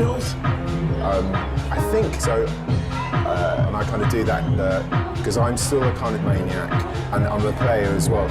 skills? I think so, and I kind of do that because I'm still a kind of maniac, and I'm a player as well.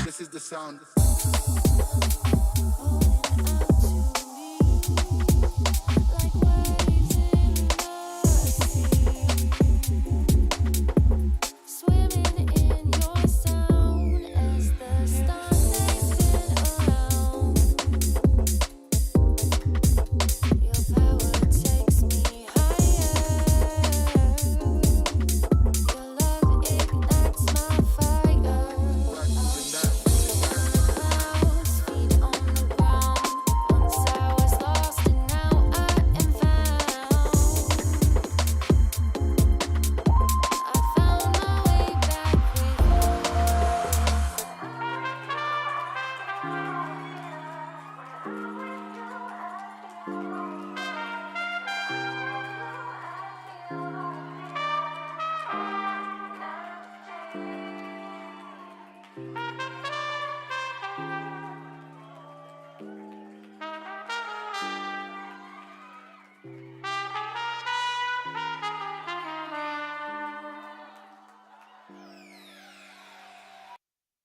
This is the sound.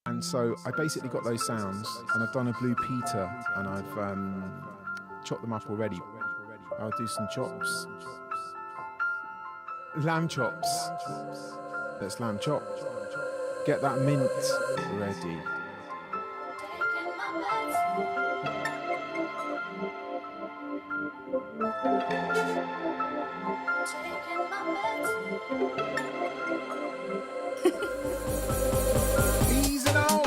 And so I basically got those sounds, and I've done a Blue Peter, and I've chopped them up already. I'll do some chops. Lamb chops. Let's lamb chop. Get that mint ready. Easy now.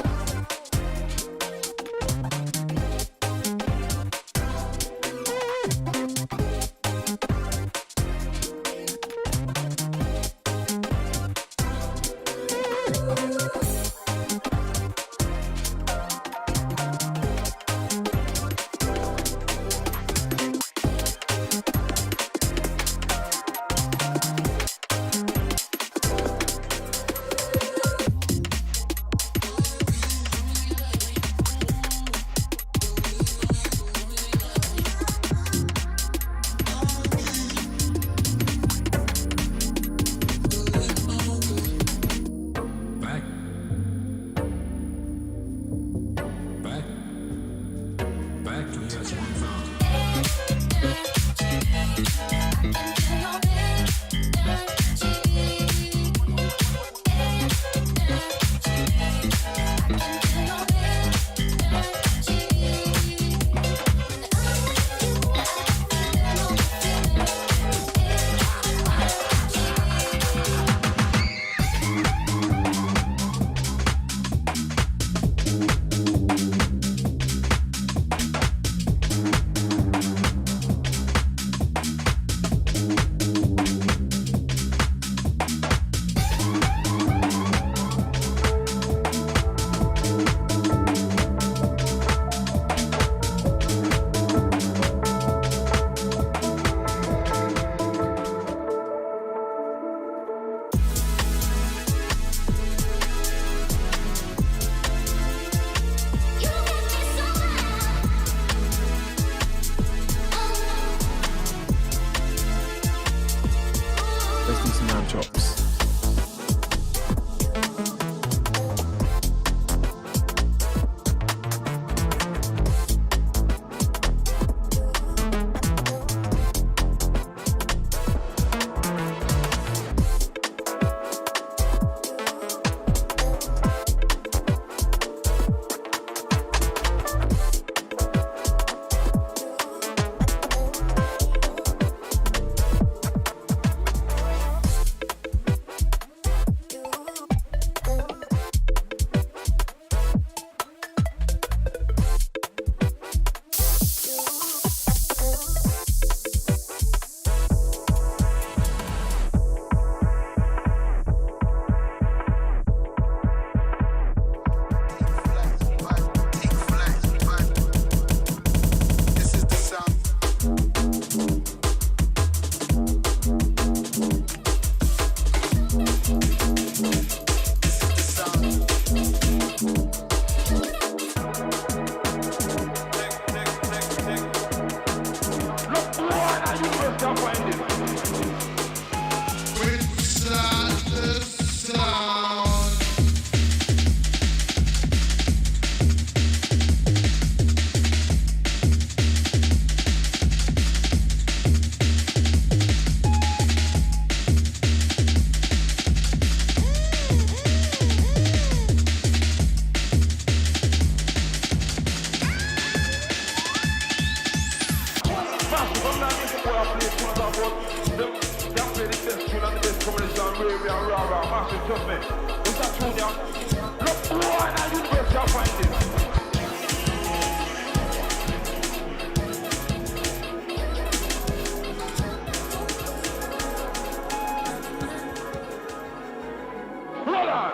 baby and rah rah, massive, trust me. It's that tune, yeah. Look, why now you best y'all find this? Hold on.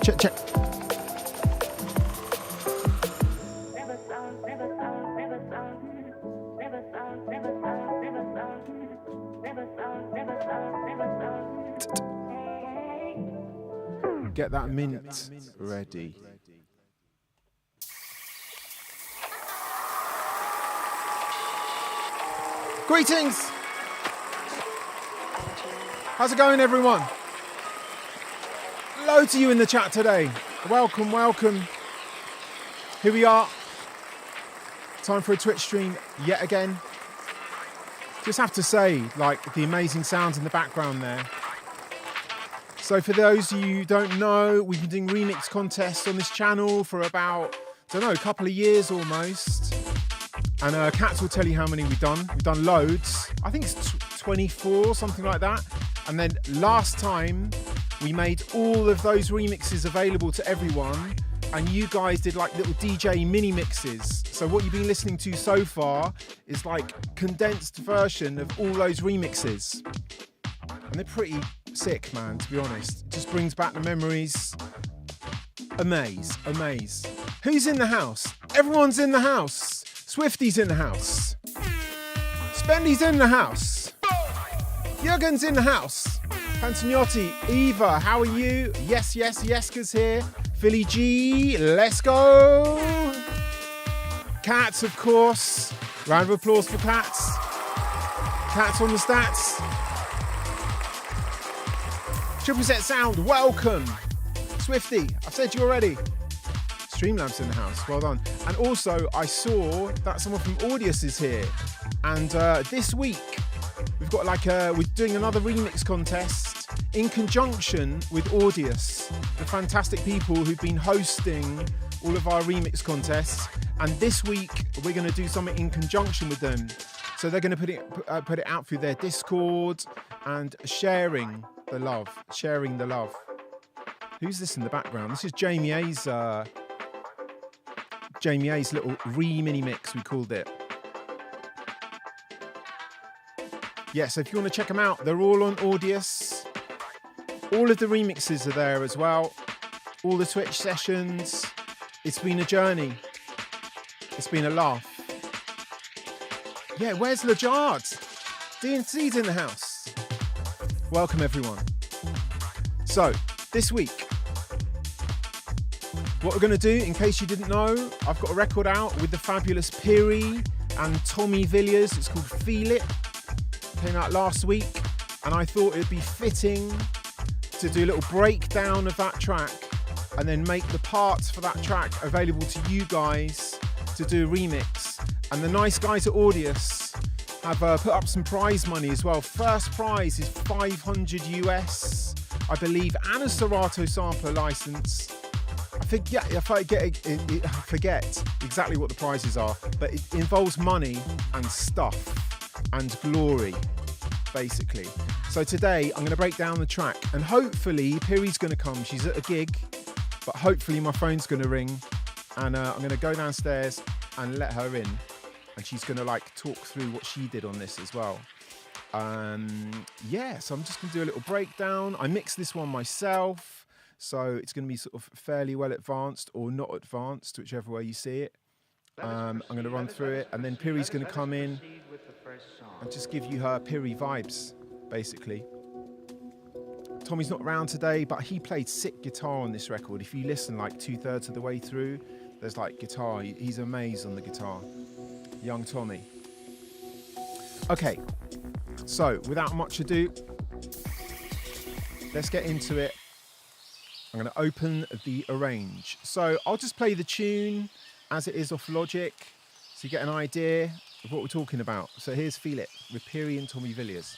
Check. Get that mint ready. Greetings! How's it going, everyone? Loads of you in the chat today. Welcome. Here we are. Time for a Twitch stream yet again. Just have to say, like, the amazing sounds in the background there. So for those of you who don't know, we've been doing remix contests on this channel for about, a couple of years almost. And Cats will tell you how many we've done. We've done loads. I think it's 24, something like that. And then last time, we made all of those remixes available to everyone, and you guys did like little DJ mini mixes. So what you've been listening to so far is like condensed version of all those remixes. And they're pretty sick, man, to be honest. It just brings back the memories. Amaze. Who's in the house? Everyone's in the house. Swifty's in the house. Spendy's in the house. Jürgen's in the house. Pantagnotti, Eva, how are you? Yes, Jeska's here. Philly G, let's go. Cats, of course. Round of applause for Cats. Cats on the stats. Triple Set Sound, welcome. Swifty, I've said you already. Streamlabs in the house, well done. And also, I saw that someone from Audius is here. And this week, we've got we're doing another remix contest in conjunction with Audius, the fantastic people who've been hosting all of our remix contests. And this week, we're going to do something in conjunction with them. So they're going to put it out through their Discord and sharing the love. Who's this in the background? This is Jamie A's little re-mini mix, we called it. Yeah, so if you want to check them out, they're all on Audius. All of the remixes are there as well. All the Twitch sessions. It's been a journey. It's been a laugh. Yeah, where's Lajard? DNC's in the house. Welcome, everyone. So, this week, what we're going to do, in case you didn't know, I've got a record out with the fabulous Peri and Tommy Villiers. It's called Feel It. Came out last week, and I thought it'd be fitting to do a little breakdown of that track and then make the parts for that track available to you guys to do a remix. And the nice guys at Audius have put up some prize money as well. First prize is 500 US, I believe, and a Serato sampler license. I forget exactly what the prizes are, but it involves money and stuff and glory, basically. So today I'm going to break down the track, and hopefully Peri's going to come. She's at a gig, but hopefully my phone's going to ring, and I'm going to go downstairs and let her in, and she's going to talk through what she did on this as well. So I'm just going to do a little breakdown. I mixed this one myself, so it's going to be sort of fairly well advanced or not advanced, whichever way you see it. I'm going to run through it, and then Peri's going to come in and just give you her Peri vibes, basically. Tommy's not around today, but he played sick guitar on this record. If you listen like 2/3 of the way through, there's like guitar. He's amazed on the guitar. Young Tommy. Okay, so without much ado, let's get into it. I'm going to open the arrange. So I'll just play the tune as it is off Logic, so you get an idea of what we're talking about. So here's Feel It with Peri and Tommy Villiers.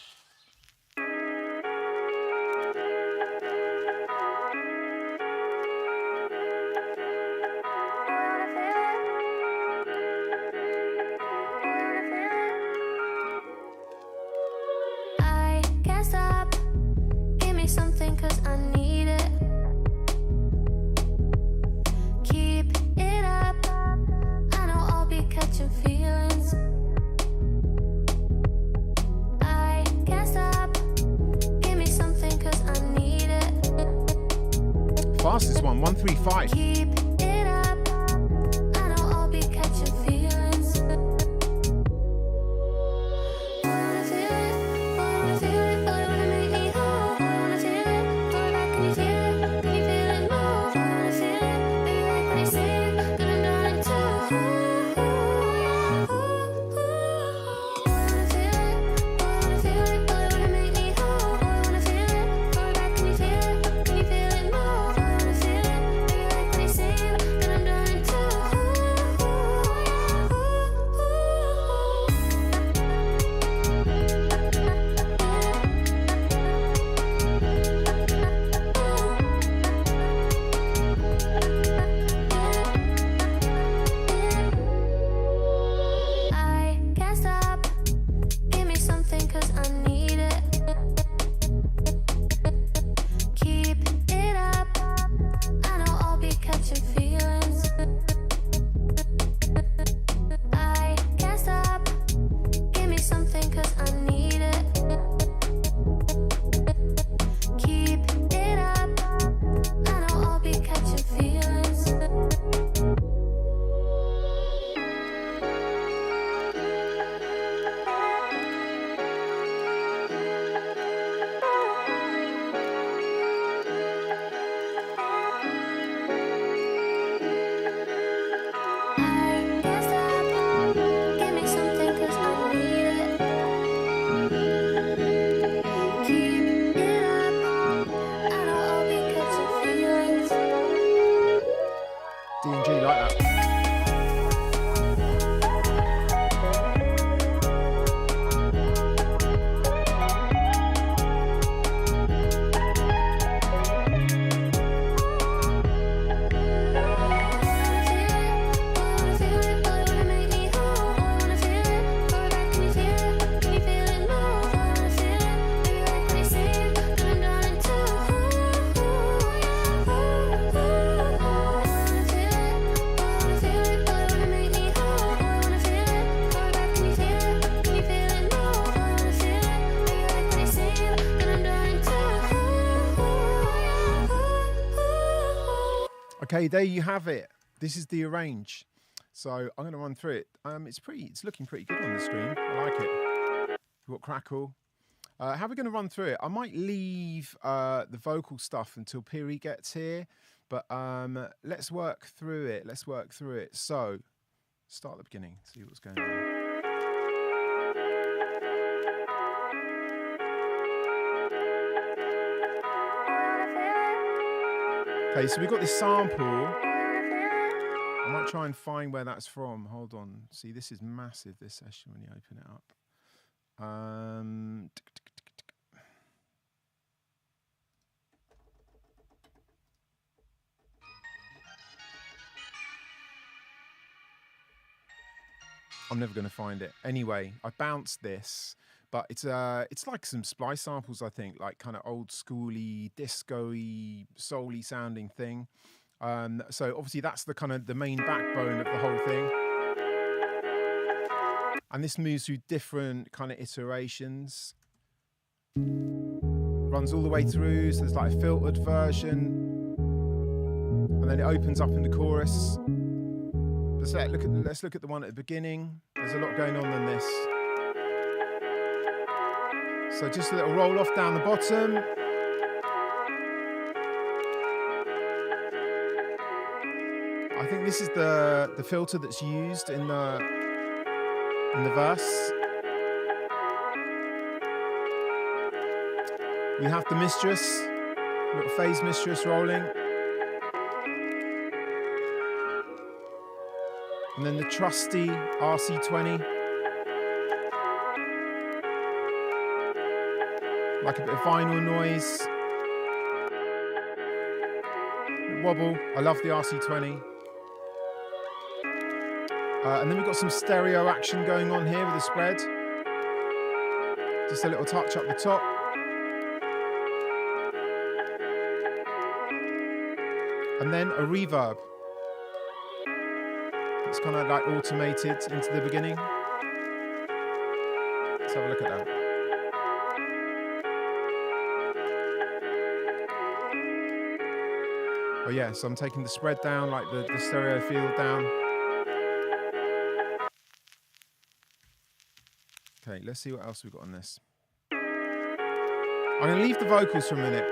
I can't stop, give me something 'cause I need it. Keep it up, I know I'll be catching feelings. I can't stop, give me something 'cause I need it. Fastest one, 135. Keep it up, I know I'll be catching feelings. Wanna feel it, wanna feel it, boy, wanna make me whole. Wanna feel it, throw it back, can you feel it? Can you feel it move? Wanna feel it, baby, like when I say it, that I'm done it too. Wanna feel it, boy, wanna make me whole. Wanna feel it, throw it back, can you feel it? Can you feel it move? Wanna feel it, baby, like when I say it, that I'm done it too. I can't stop, give me something 'cause I need it. Keep it up, I know I'll be catching feelings. I can't stop, give me something 'cause I need it. Keep it up, I know I'll be catching feelings. I can't stop, give me something 'cause I need it. Keep it up, I know I'll be catching feelings. D&G like that. Wanna feel it, boy, wanna make me whole. Wanna feel it, throw it back, can you feel it? Can you feel it move? Wanna feel it, baby, like when I say it, that I'm done it too. Wanna feel it, boy, wanna make me whole. Wanna feel it, throw it back, can you feel it? Can you feel it move? Wanna feel it, baby, like when I say it, that I'm done it too. Okay, there you have it. This is the arrange. So I'm going to run through it. It's looking pretty good on the screen. I like it. We've got crackle. How are we going to run through it? I might leave the vocal stuff until Peri gets here, but let's work through it. So start at the beginning, see what's going on. Okay, so we've got this sample. I might try and find where that's from. Hold on. See, this is massive, this session, when you open it up. I'm never going to find it. Anyway, I bounced this, but it's like some Splice samples, I think, like kind of old schooly, disco-y, soul-y sounding thing. So obviously that's the kind of the main backbone of the whole thing. And this moves through different kind of iterations. Runs all the way through, so there's like a filtered version. And then it opens up in the chorus. Let's look at the one at the beginning. There's a lot going on in this. So just a little roll off down the bottom. I think this is the filter that's used in the verse. We have the mistress, little phase mistress rolling. And then the trusty RC20. Like a bit of vinyl noise. Wobble. I love the RC20. And then we've got some stereo action going on here with the spread. Just a little touch up the top. And then a reverb. It's kind of like automated into the beginning. Let's have a look at that. Oh yeah, so I'm taking the spread down, like the stereo field down. Okay, let's see what else we've got on this. I'm going to leave the vocals for a minute.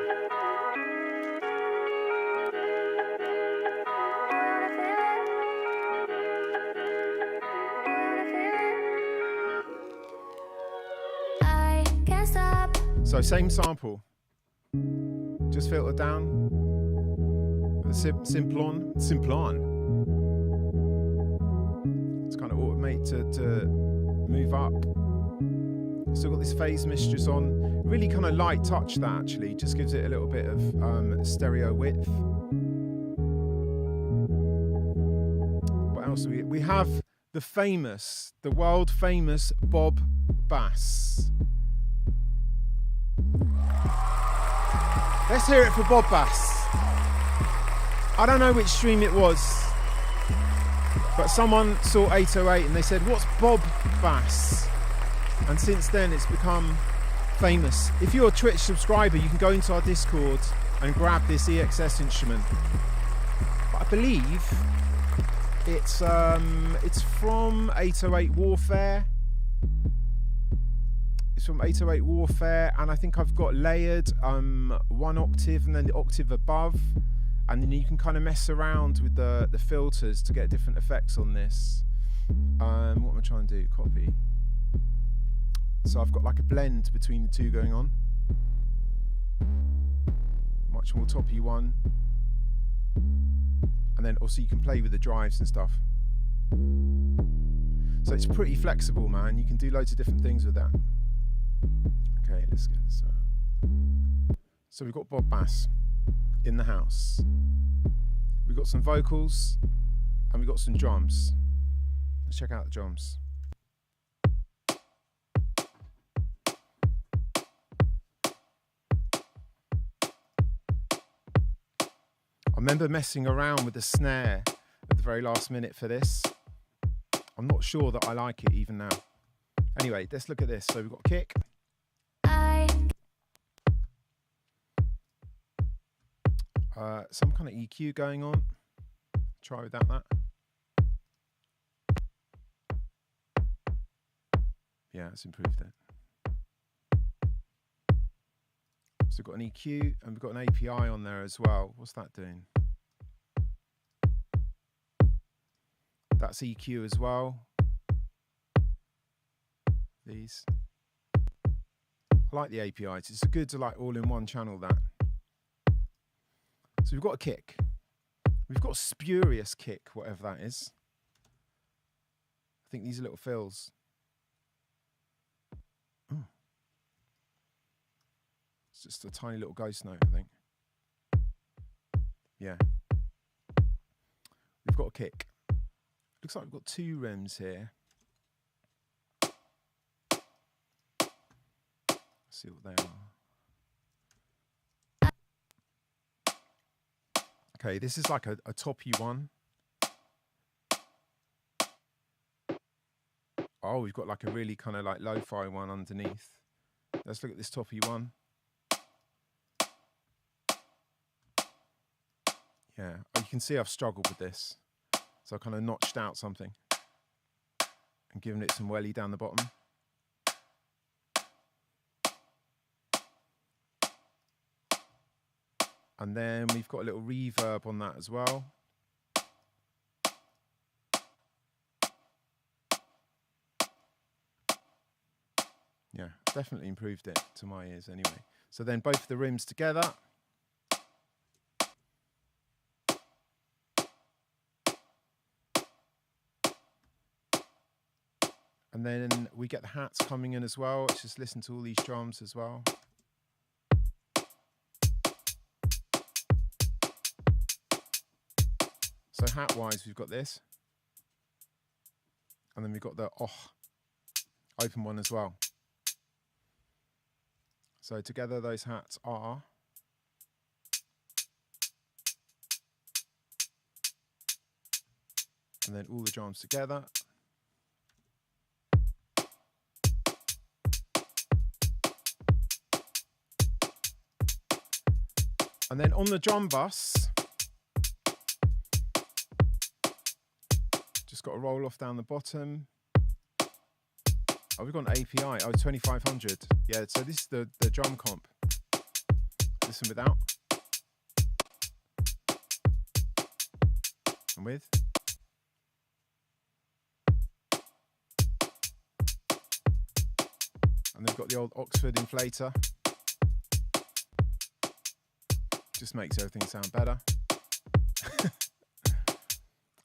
I can't stop. So same sample. Just filter down. The Simplon. It's kind of automated to move up. Still got this phase mistress on. Really kind of light touch that actually. Just gives it a little bit of stereo width. What else do we have? The world famous Bob Bass. Let's hear it for Bob Bass. I don't know which stream it was, but someone saw 808 and they said, "What's Bob Bass?" And since then it's become famous. If you're a Twitch subscriber, you can go into our Discord and grab this EXS instrument. But I believe it's from 808 Warfare. It's from 808 Warfare, and I think I've got layered 1 octave and then the octave above. And then you can kind of mess around with the filters to get different effects on this. What am I trying to do? Copy. So I've got like a blend between the two going on. Much more toppy one. And then also you can play with the drives and stuff. So it's pretty flexible, man. You can do loads of different things with that. Okay, let's get this out. So we've got Bob Bass in the house. We've got some vocals and we've got some drums. Let's check out the drums. I remember messing around with the snare at the very last minute for this. I'm not sure that I like it even now. Anyway, let's look at this. So we've got kick. Some kind of EQ going on. Try without that. Yeah, it's improved it. So we've got an EQ and we've got an API on there as well. What's that doing? That's EQ as well. These. I like the APIs. It's good to like all-in-one channel that. So we've got a kick. We've got a spurious kick, whatever that is. I think these are little fills. Ooh. It's just a tiny little ghost note, I think. Yeah. We've got a kick. Looks like we've got 2 rims here. Let's see what they are. Okay, this is like a toppy one. Oh, we've got like a really kind of like lo-fi one underneath. Let's look at this toppy one. Yeah, you can see I've struggled with this. So I kind of notched out something and given it some welly down the bottom. And then we've got a little reverb on that as well. Yeah, definitely improved it to my ears anyway. So then both the rims together. And then we get the hats coming in as well. Let's just listen to all these drums as well. So hat-wise, we've got this. And then we've got the open one as well. So together those hats are... And then all the drums together. And then on the drum bus, just got to roll off down the bottom. Oh, we've got an API. Oh, 2500. Yeah, so this is the drum comp. Listen without. And with. And they've got the old Oxford inflator. Just makes everything sound better.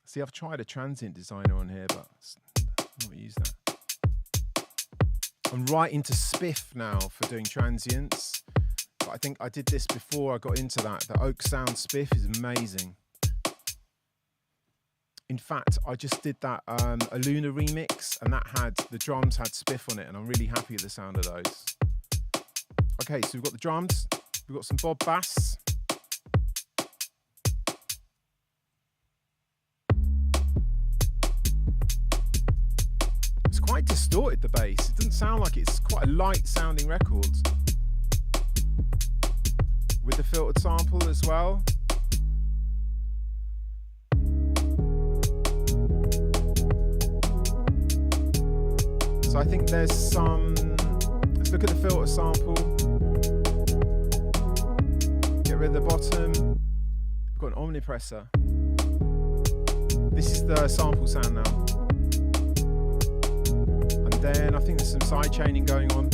See, I've tried a transient designer on here, but I've not used that. I'm right into spiff now for doing transients, but I think I did this before I got into that. The Oak Sound spiff is amazing. In fact, I just did that a Luna remix, and that had the drums had spiff on it, and I'm really happy with the sound of those. Okay, so we've got the drums, we've got some Bob bass. It's quite distorted, the bass. It doesn't sound like it's quite a light sounding record. With the filtered sample as well. So I think there's some, let's look at the filter sample. Get rid of the bottom. We've got an omnipressor. This is the sample sound now. And then I think there's some side chaining going on.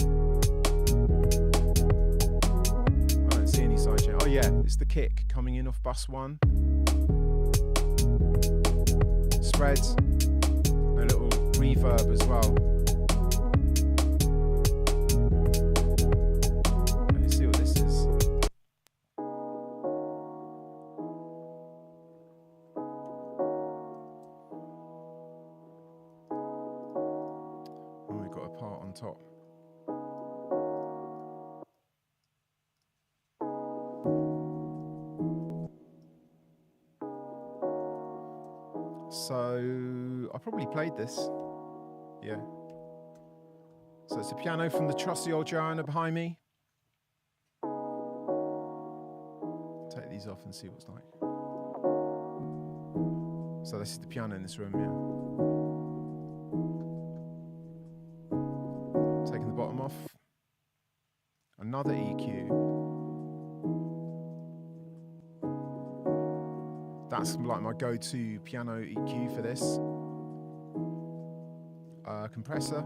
I don't see any side chain. Oh yeah, it's the kick coming in off bus 1. Spread. A little reverb as well. Top. So I probably played this. Yeah. So it's a piano from the trusty old Joanna behind me. Take these off and see what's like. So this is the piano in this room, yeah. Bottom off, another EQ. That's like my go-to piano EQ for this. Compressor,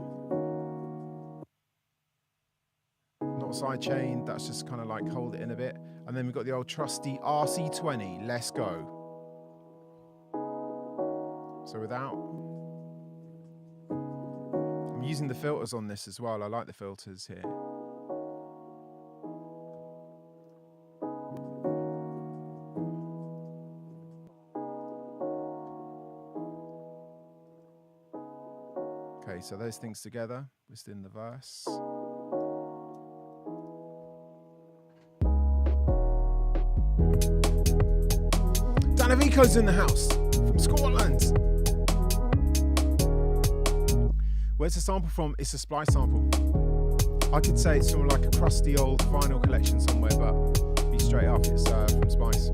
not sidechain, that's just kind of like hold it in a bit. And then we've got the old trusty RC20, let's go. So without. I'm using the filters on this as well. I like the filters here. Okay, so those things together, just in the verse. Danavico's in the house from Scotland. Where's the sample from? It's a Splice sample. I could say it's from like a crusty old vinyl collection somewhere, but be straight up, it's from Splice.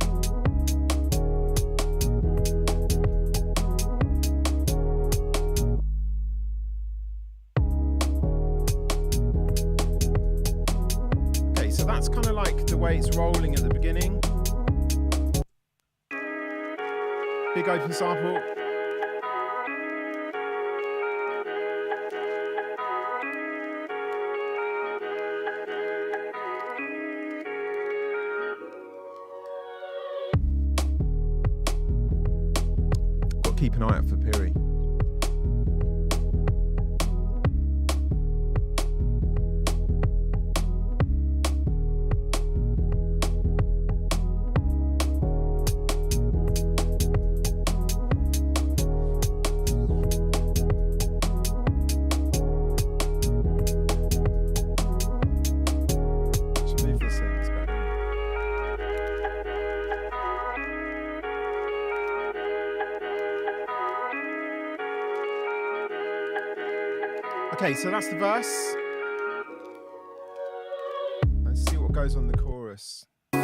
that's kind of like the way it's rolling at the beginning. Big open sample. Got to keep an eye out for Peri. Okay, so that's the verse. Let's see what goes on the chorus. So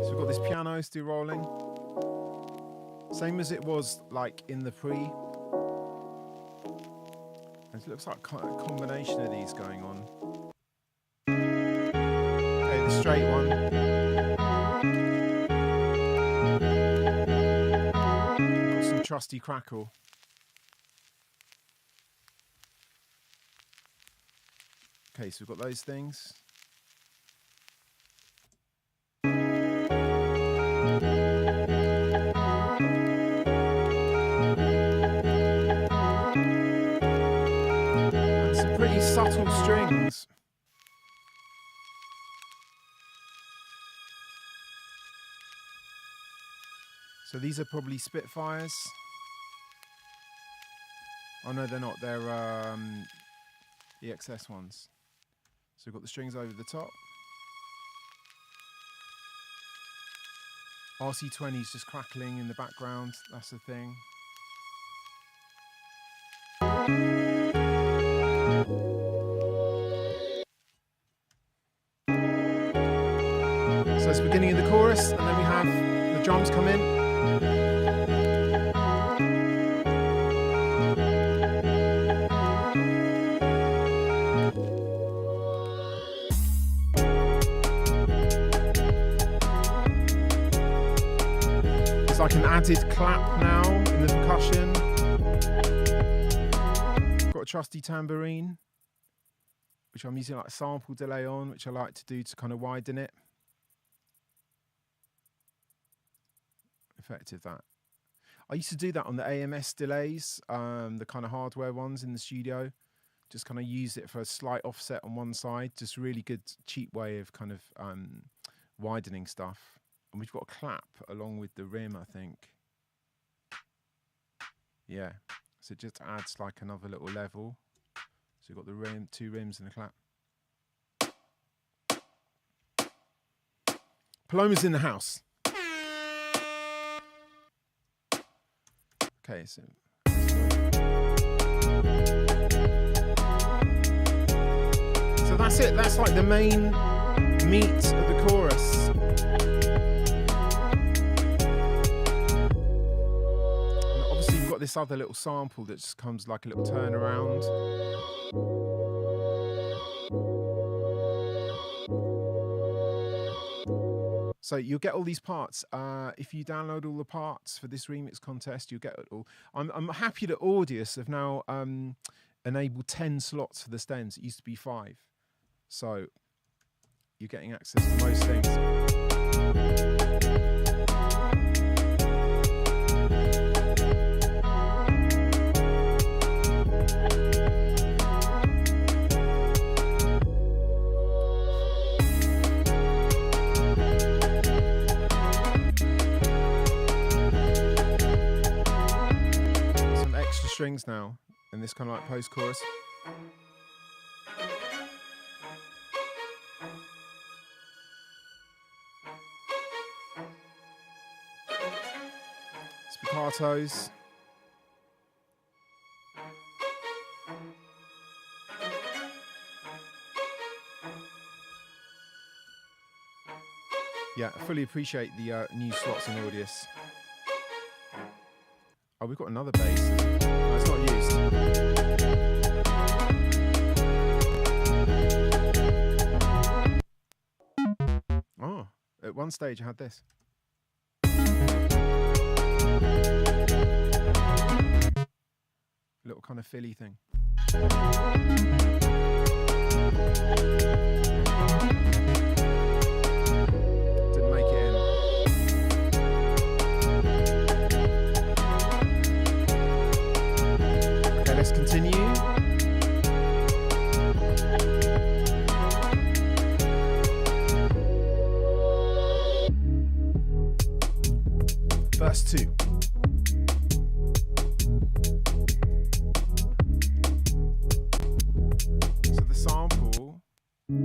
we've got this piano still rolling. Same as it was like in the pre. It looks like a combination of these going on. Straight one. Got some trusty crackle. Okay, so we've got those things. And some pretty subtle strings. So these are probably Spitfires. Oh no, they're not. They're EXS ones. So we've got the strings over the top. RC20's just crackling in the background. That's the thing. So it's the beginning of the chorus, and then we have the drums come in. It's like an added clap now in the percussion. Got a trusty tambourine, which I'm using like a sample delay on, which I like to do to kind of widen it. Effective that. I used to do that on the AMS delays, the kind of hardware ones in the studio. Just kind of use it for a slight offset on one side. Just really good, cheap way of kind of widening stuff. And we've got a clap along with the rim, I think. Yeah, so it just adds like another little level. So we've got the rim, two rims and a clap. Paloma's in the house. Okay, so that's it. That's like the main meat of the chorus. And obviously you've got this other little sample that just comes like a little turnaround. So you'll get all these parts. If you download all the parts for this remix contest, you'll get it all. I'm happy that Audius have now enabled 10 slots for the stems. It used to be 5. So you're getting access to most things. Some extra strings now in this kind of like post-chorus. Spiccatos. Yeah, I fully appreciate the new slots in Audius. Oh, we've got another bass. No, it's not used. Oh, at one stage I had this. Little kind of Philly thing. Didn't make it in. Okay, let's continue. Verse 2.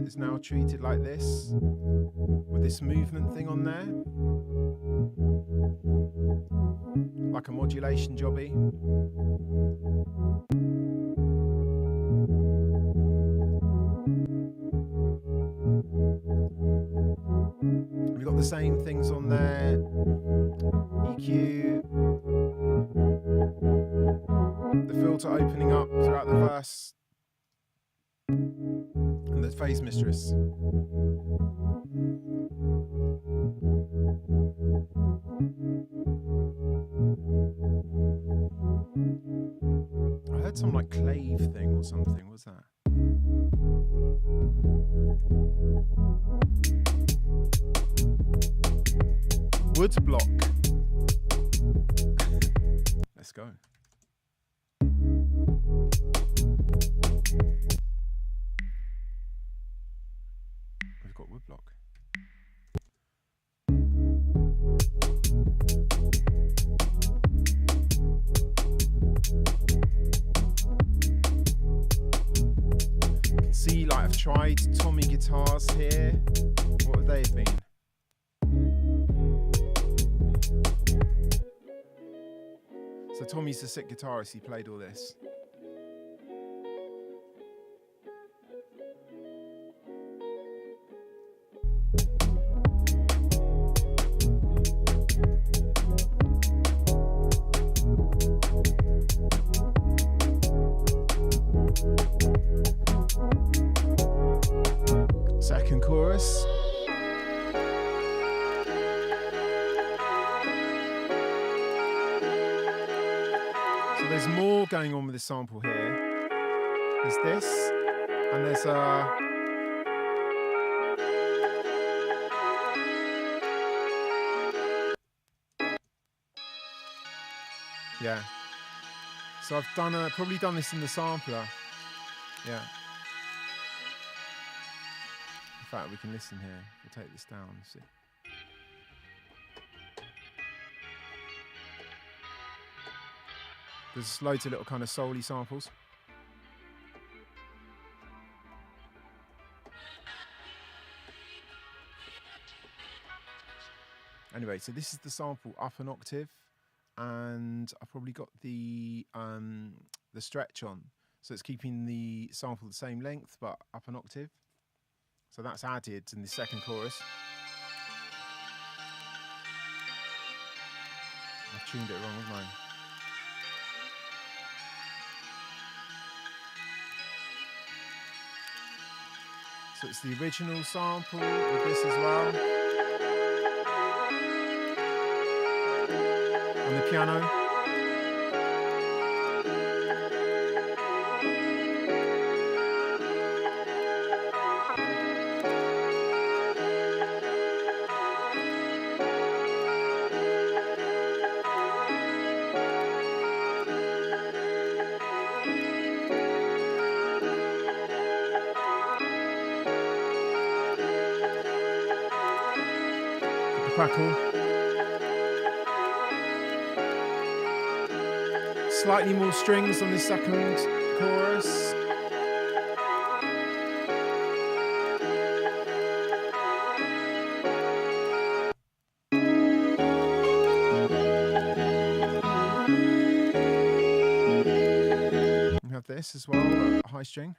Is now treated like this, with this movement thing on there, like a modulation jobby. We've got the same things on there, EQ, the filter opening up throughout the verse, and the phase mistress. I heard some like clave thing or something. What's that? Wood block. Let's go. We've got wood block. You can see, like, I've tried Tommy guitars here. What have they been? So Tommy's a sick guitarist, he played all this. Second chorus. There's more going on with this sample here. There's this, and there's yeah. So I've done probably done this in the sampler. Yeah. In fact, we can listen here. We'll take this down and see. There's loads of little kind of soul-y samples. Anyway, so this is the sample up an octave, and I've probably got the stretch on, so it's keeping the sample the same length but up an octave. So that's added in the second chorus. I've tuned it wrong, haven't I? So it's the original sample with this as well. On the piano. Crackle. Slightly more strings on the second chorus. We have this as well, a high string.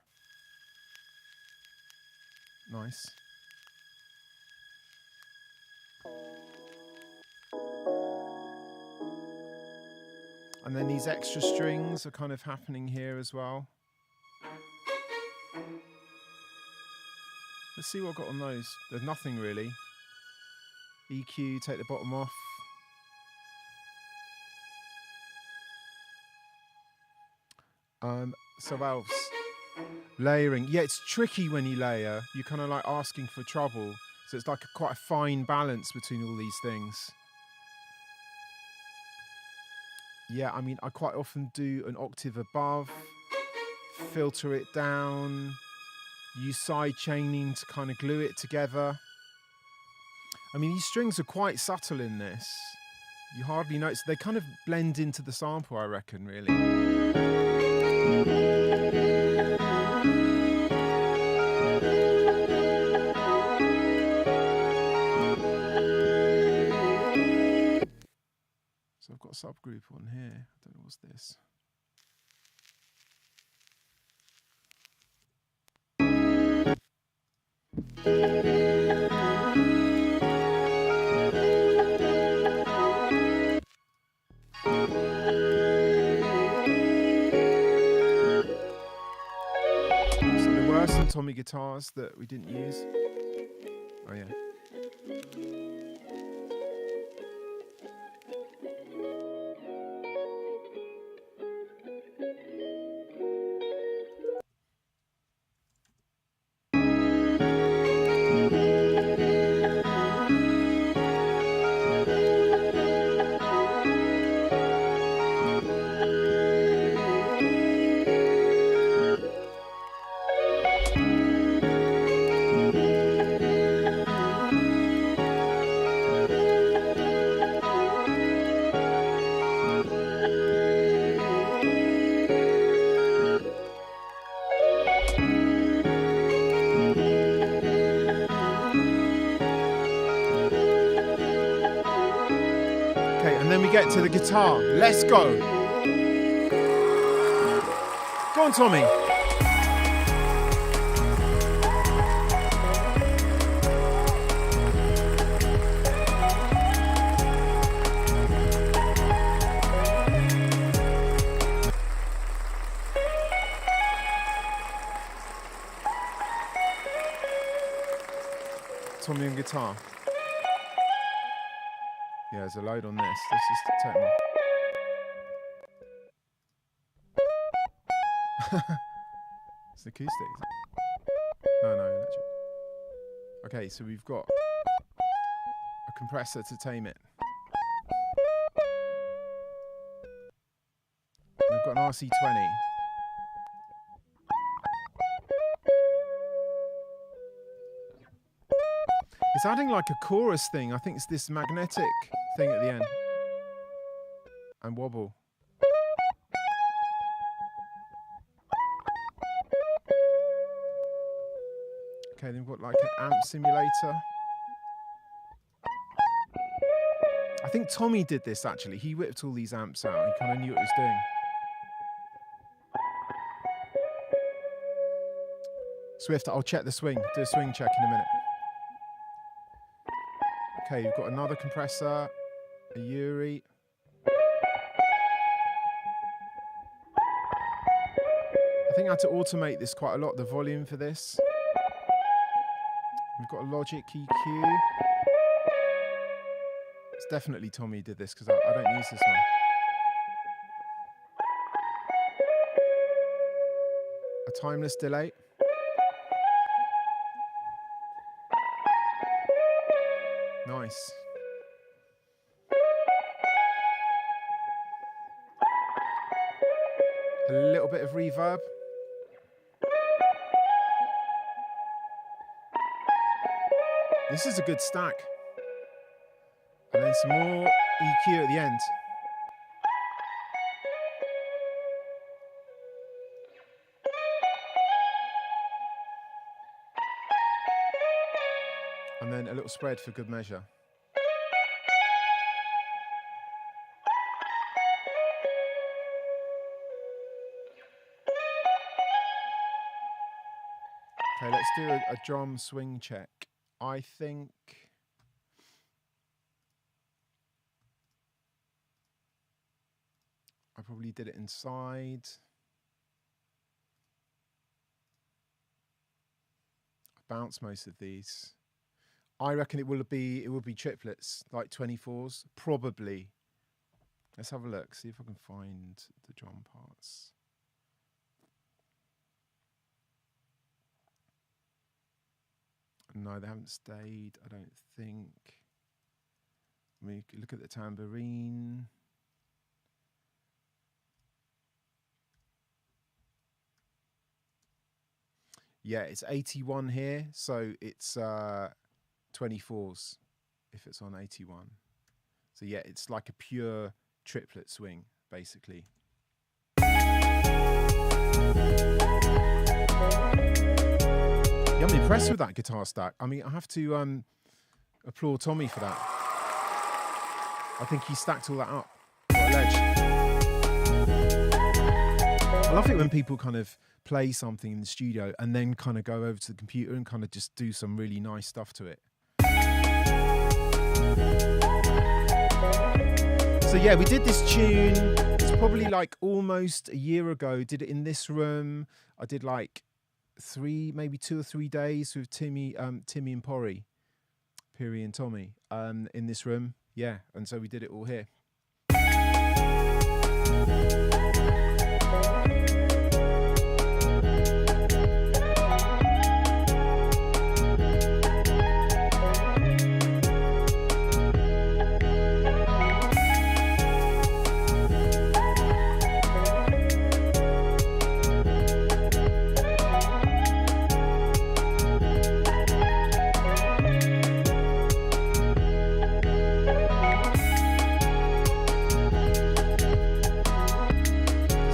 Nice. And then these extra strings are kind of happening here as well. Let's see what I got on those. There's nothing really. EQ, take the bottom off. So what else? Layering. Yeah, it's tricky when you layer. You're kind of like asking for trouble. So it's like quite a fine balance between all these things. Yeah, I mean, I quite often do an octave above, filter it down, use side chaining to kind of glue it together. I mean, these strings are quite subtle in this. You hardly notice. They kind of blend into the sample, I reckon, really. So I've got a subgroup on here. I don't know what's this. So there were some Tommy guitars that we didn't use. Oh yeah. Get to the guitar. Let's go. Go on, Tommy. Tommy on guitar. Yeah, there's a load on this. Let's just take them off. It's acoustic. No, electric. Okay, so we've got a compressor to tame it. And we've got an RC20. It's adding like a chorus thing. I think it's this magnetic thing at the end. And wobble. Okay, then we've got like an amp simulator. I think Tommy did this actually. He whipped all these amps out. He kind of knew what he was doing. Swift, I'll check the swing. Do a swing check in a minute. Okay, you've got another compressor, a Yuri. I think I had to automate this quite a lot, the volume for this. We've got a Logic EQ. It's definitely Tommy did this because I don't use this one. A timeless delay. Nice. A little bit of reverb. This is a good stack. And then some more EQ at the end. And then a little spread for good measure. Okay, let's do a drum swing check. I think I probably did it inside. I bounced most of these. I reckon it will be triplets, like 24s, probably. Let's have a look, see if I can find the drum parts. No, they haven't stayed, I don't think. I mean, you can look at the tambourine. Yeah, it's 81 here, so it's 24s if it's on 81. So yeah, it's like a pure triplet swing, basically. Yeah, I'm impressed with that guitar stack. I mean, I have to applaud Tommy for that. I think he stacked all that up. What a ledge. I love it when people kind of play something in the studio and then kind of go over to the computer and kind of just do some really nice stuff to it. So yeah, we did this tune. It's probably like almost a year ago. Did it in this room. I did like 2 or 3 days with Timmy and Peri and Tommy in this room. Yeah, and so we did it all here.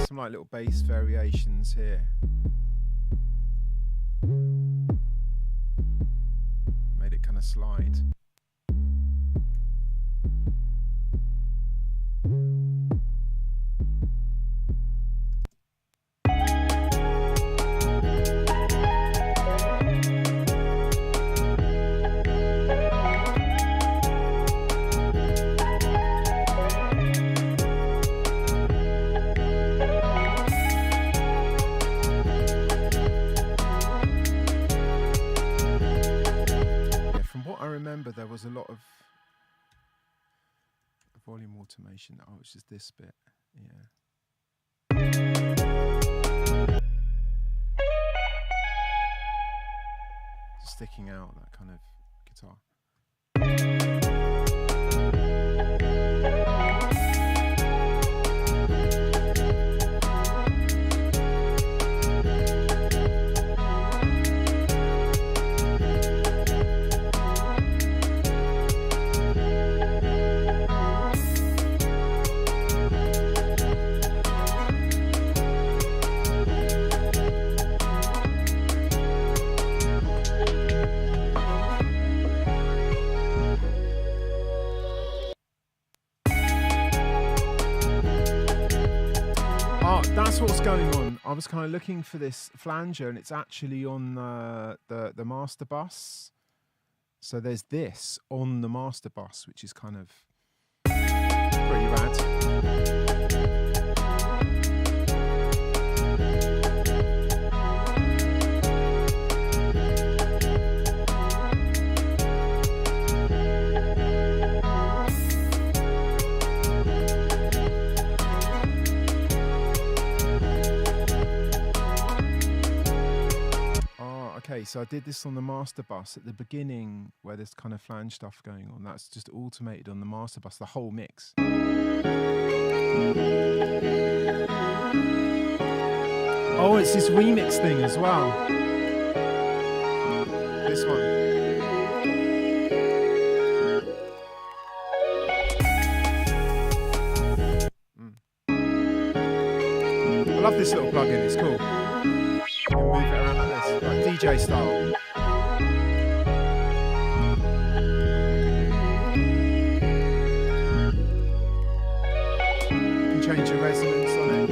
Like little bass variations here. Made it kind of slide. There was a lot of volume automation. Oh, it's just this bit. Yeah. Just sticking out that kind of guitar. That's what's going on. I was kind of looking for this flanger, and it's actually on the master bus. So there's this on the master bus, which is kind of pretty rad. Okay, so I did this on the master bus at the beginning where there's kind of flange stuff going on. That's just automated on the master bus, the whole mix. Oh, it's this remix thing as well. This one. I love this little plugin, it's cool. You can move it around like this, like DJ style. You can change your resonance on it.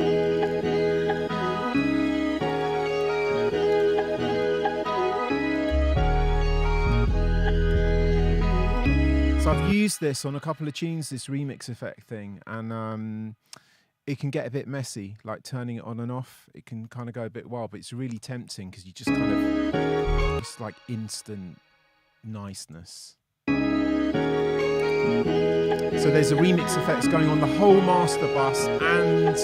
So I've used this on a couple of tunes, this remix effect thing, and it can get a bit messy, like turning it on and off. It can kind of go a bit wild, but it's really tempting because you just kind of, it's like instant niceness. So there's a remix effects going on the whole master bus and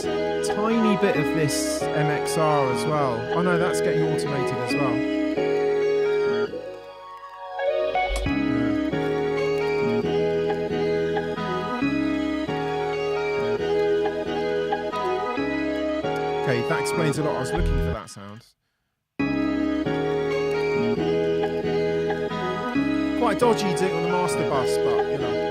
tiny bit of this MXR as well. Oh no, that's getting automated as well. Okay, that explains a lot. I was looking for that sound. Quite dodgy doing it on the master bus, but you know.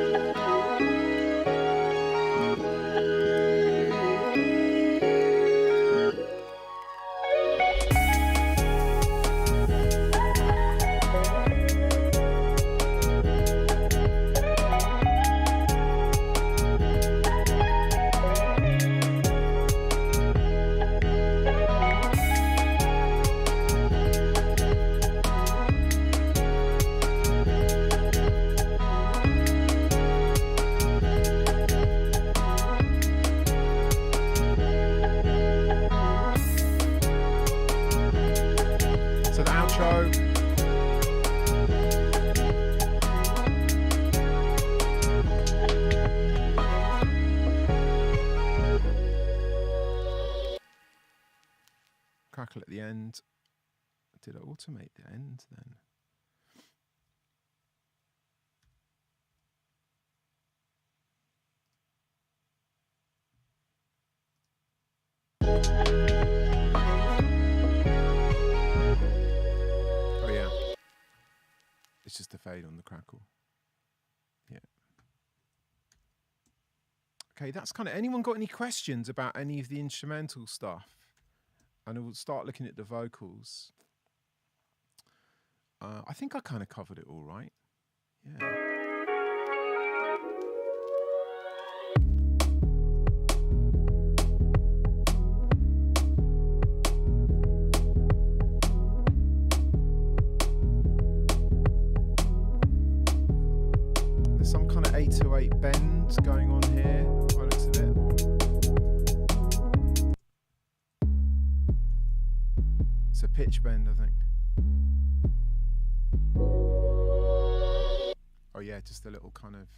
Crackle at the end. Did I automate the end then? Oh yeah. It's just a fade on the crackle. Yeah. Okay, that's kind of, anyone got any questions about any of the instrumental stuff? And we'll start looking at the vocals. I think I kind of covered it all right. Yeah. There's some kind of 808 bend going on here, by the looks of it. It's a pitch bend, I think. Oh yeah, just a little kind of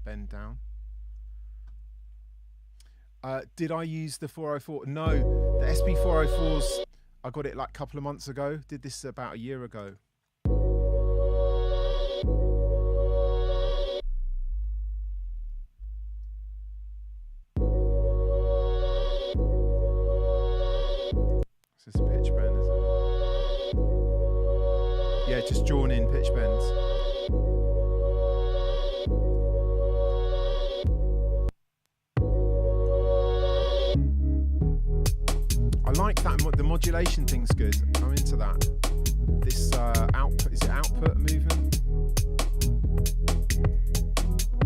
bend down. Did I use the 404? No, the SP404s, I got it like a couple of months ago. Did this about a year ago. This is pitch bend, isn't it? Yeah, just drawn in pitch bends. I like that, the modulation thing's good. I'm into that. This output, is it output movement?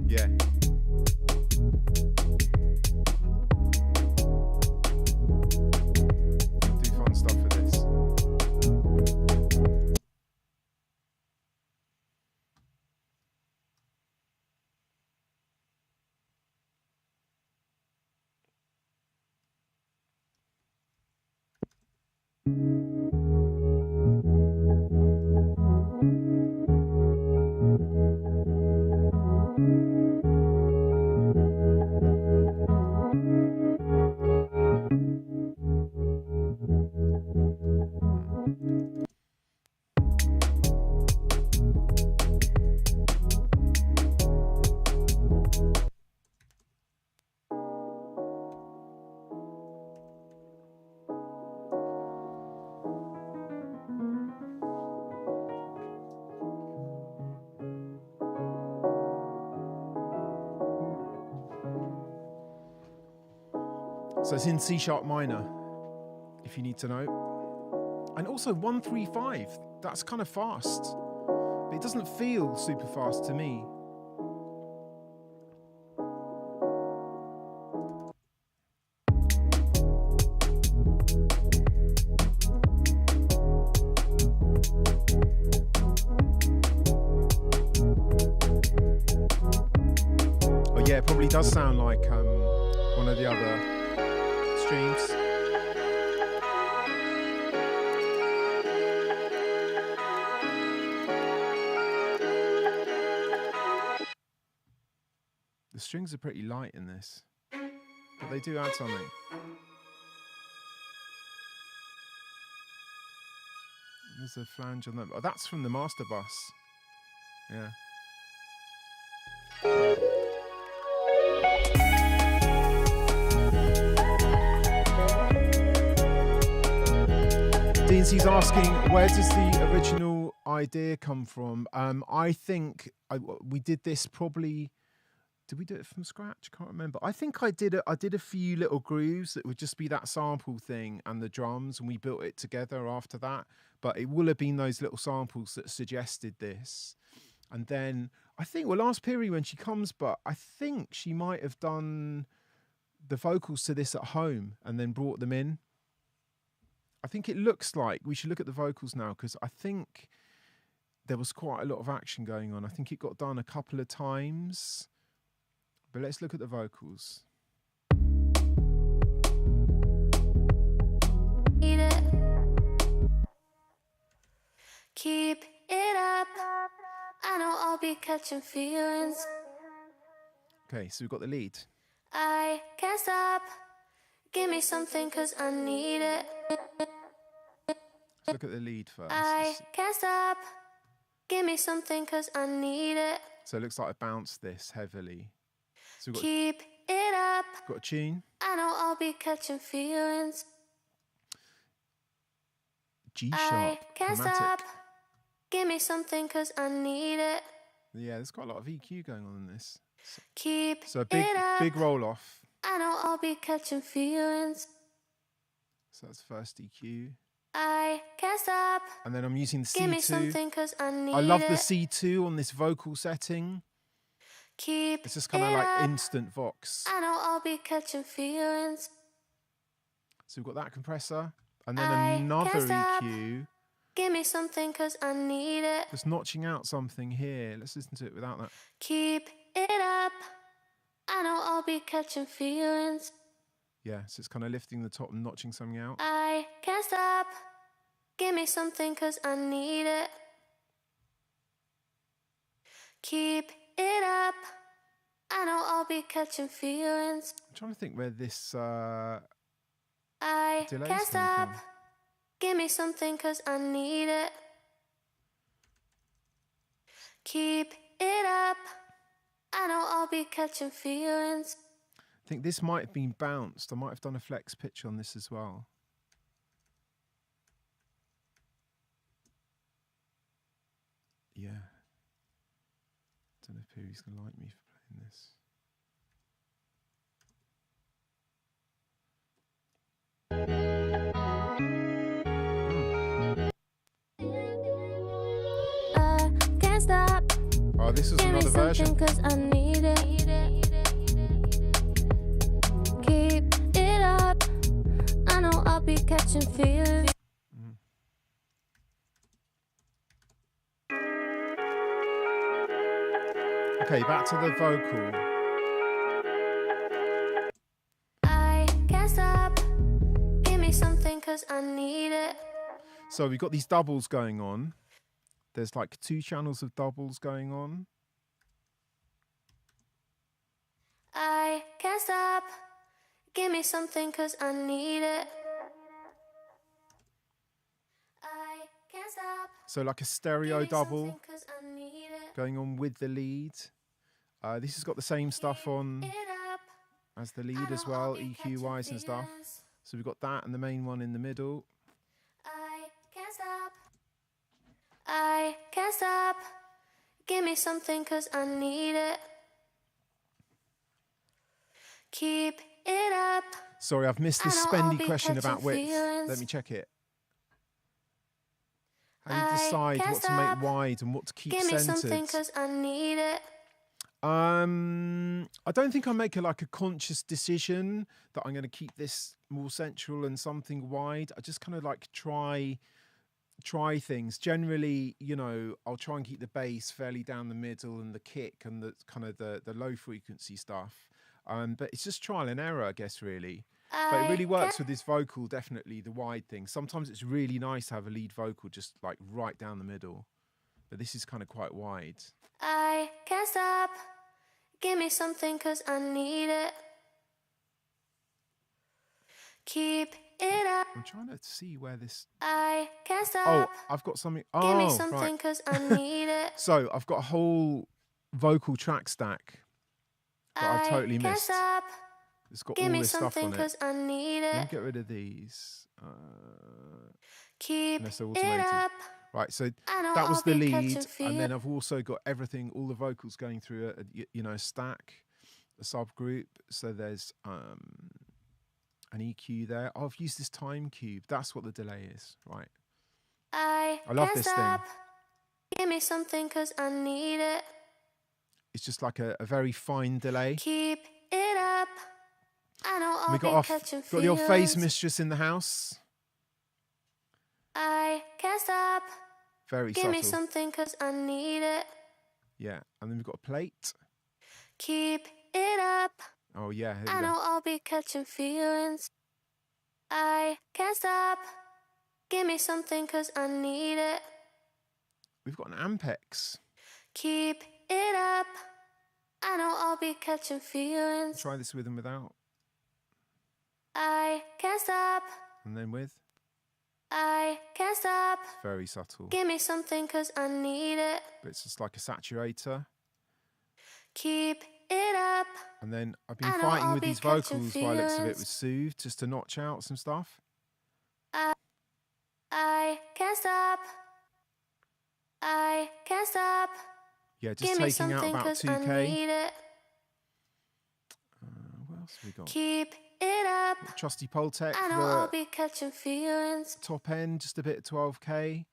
Yeah. Do fun stuff with this. So it's in C sharp minor, if you need to know. And also 135, that's kind of fast. But it doesn't feel super fast to me. Oh yeah, it probably does sound like one of the other streams. The strings are pretty light in this, but they do add something. There's a flange on that. Oh, that's from the master bus. Yeah. Deansy's asking, where does the original idea come from? I think we did this probably. Did we do it from scratch? Can't remember. I think I did a few little grooves that would just be that sample thing and the drums, and we built it together after that. But it will have been those little samples that suggested this. And then I think we'll ask Peri when she comes, but I think she might have done the vocals to this at home and then brought them in. I think it looks like we should look at the vocals now, because I think there was quite a lot of action going on. I think it got done a couple of times. But let's look at the vocals. Keep it up. I know I'll be catching feelings. Okay, so we've got the lead. I can't stop. Give me something 'cause I need it. Let's look at the lead first. I can't stop. Give me something 'cause I need it. So it looks like I bounced this heavily. So we've got, Keep it up. got a tune. I know I'll be catching feelings. G I sharp, can't chromatic. stop. Give me something 'cause I need it. Yeah, there's quite a lot of EQ going on in this. Keep So a it up. big roll off. I know I'll be catching feelings. So that's first EQ. I can't stop. And then I'm using the Give me C2. something 'cause I need it. I love the C2 on this vocal setting. Keep It's just kind of it like up. instant vox. I know I'll be catching feelings. So we've got that compressor. And then I another can't stop. EQ. Give me something 'cause I need it. Just notching out something here. Let's listen to it without that. Keep it up. I know I'll be catching feelings. Yeah, so it's kind of lifting the top and notching something out. I can't stop. Give me something 'cause I need it. Keep it up. I know I'll be catching feelings. I'm trying to think where this I delay's can't stop. coming from. Give me something 'cause I need it. Keep it up. I know I'll be catching feelings. I think this might have been bounced. I might have done a flex pitch on this as well. Yeah. Don't know if Peri's going to like me for playing this. I can't stop. Oh, this is Give me another version. something 'cause I need it. Keep it up. I know I'll be catching feelings. Okay, back to the vocal. I can't stop. Give me something 'cause I need it. So we've got these doubles going on. There's like 2 channels of doubles going on. I can't stop. Give me something 'cause I need it. I can't stop. So like a stereo Give me double something 'cause I need it. going on with the lead. This has got the same stuff on It up. as the I lead as know I'll well, be EQ catching wise and stuff. feelings. So we've got that and the main one in the middle. I can't stop. I can't stop. Give me something 'cause I need it. Keep it up. Sorry, I've missed this I know I'll spendy be question about catching width. feelings. Let me check it. How do you I decide can't what to stop. make wide and what to keep Give me something centered? 'cause I need it. I don't think I make a conscious decision that I'm going to keep this more central and something wide. I just kind of like try things. Generally, I'll try and keep the bass fairly down the middle and the kick and the kind of the low frequency stuff. But it's just trial and error, I guess, really. But it really works with this vocal, definitely, the wide thing. Sometimes it's really nice to have a lead vocal just like right down the middle. But this is kind of quite wide. I can't stop. Give me something 'cause I need it. Keep it up. I'm trying to see where this... I can't Oh, stop. I've got something... Give me Oh, something right. 'cause I need it. So I've got a whole vocal track stack that I've totally I can't missed. stop. It's got Give all me this stuff something on it. 'cause I need Let me it. get rid of these. Keep Unless they're it automated. up. Right, so I know that was I'll the be lead, catching and then feels. I've also got everything, all the vocals going through a stack, a subgroup. So there's an EQ there. Oh, I've used this time cube. That's what the delay is, right? I love can't this thing. stop. Give me something 'cause I need it. It's just like a very fine delay. Keep it up. I know I'll We be got catching got the old phase feelings. mistress in the house. I can't stop. Very Give me subtle. something 'cause I need it. Yeah, and then we've got a plate. Keep it up. Oh yeah, here I we know go. I'll be catching feelings. I can't stop. Give me something 'cause I need it. We've got an Ampex. Keep it up. I know I'll be catching feelings. Try this with and without, I can't stop. and then with. I can't stop. Very subtle. Give me something 'cause I need it. But it's just like a saturator. Keep it up. And then I've been I know fighting I'll with be these catching vocals by looks of it feelings. with Soothe, just to notch out some stuff. I can't stop. I can't stop. Yeah, just Give me taking out something about 'cause I 2K. need it. What else have we got? Keep it up. Trusty Poltec, I know I'll the be catching feelings. top end, just a bit of 12K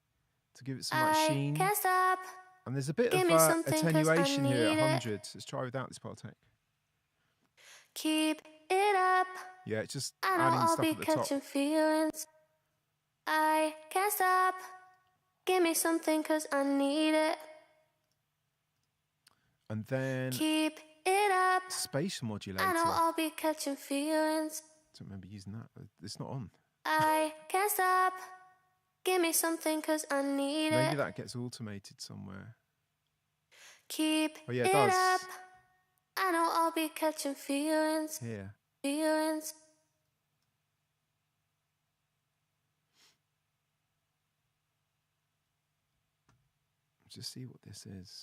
to give it some like I sheen. can't stop. And there's a bit Give of me something 'cause I attenuation here at need it. 100. Let's try without this Poltec. Keep it up. Yeah, it's just I know adding I'll stuff be at the top. catching feelings. I can't stop. Give me something 'cause I need it. And then Keep it up. space modulator. I know I I'll be catching feelings. don't remember using that. It's not on. I can't stop. Give me something 'cause I need Maybe it. that gets automated somewhere. Keep Oh yeah, it it does. up. I know I'll be catching feelings. Here. Feelings. Just see what this is.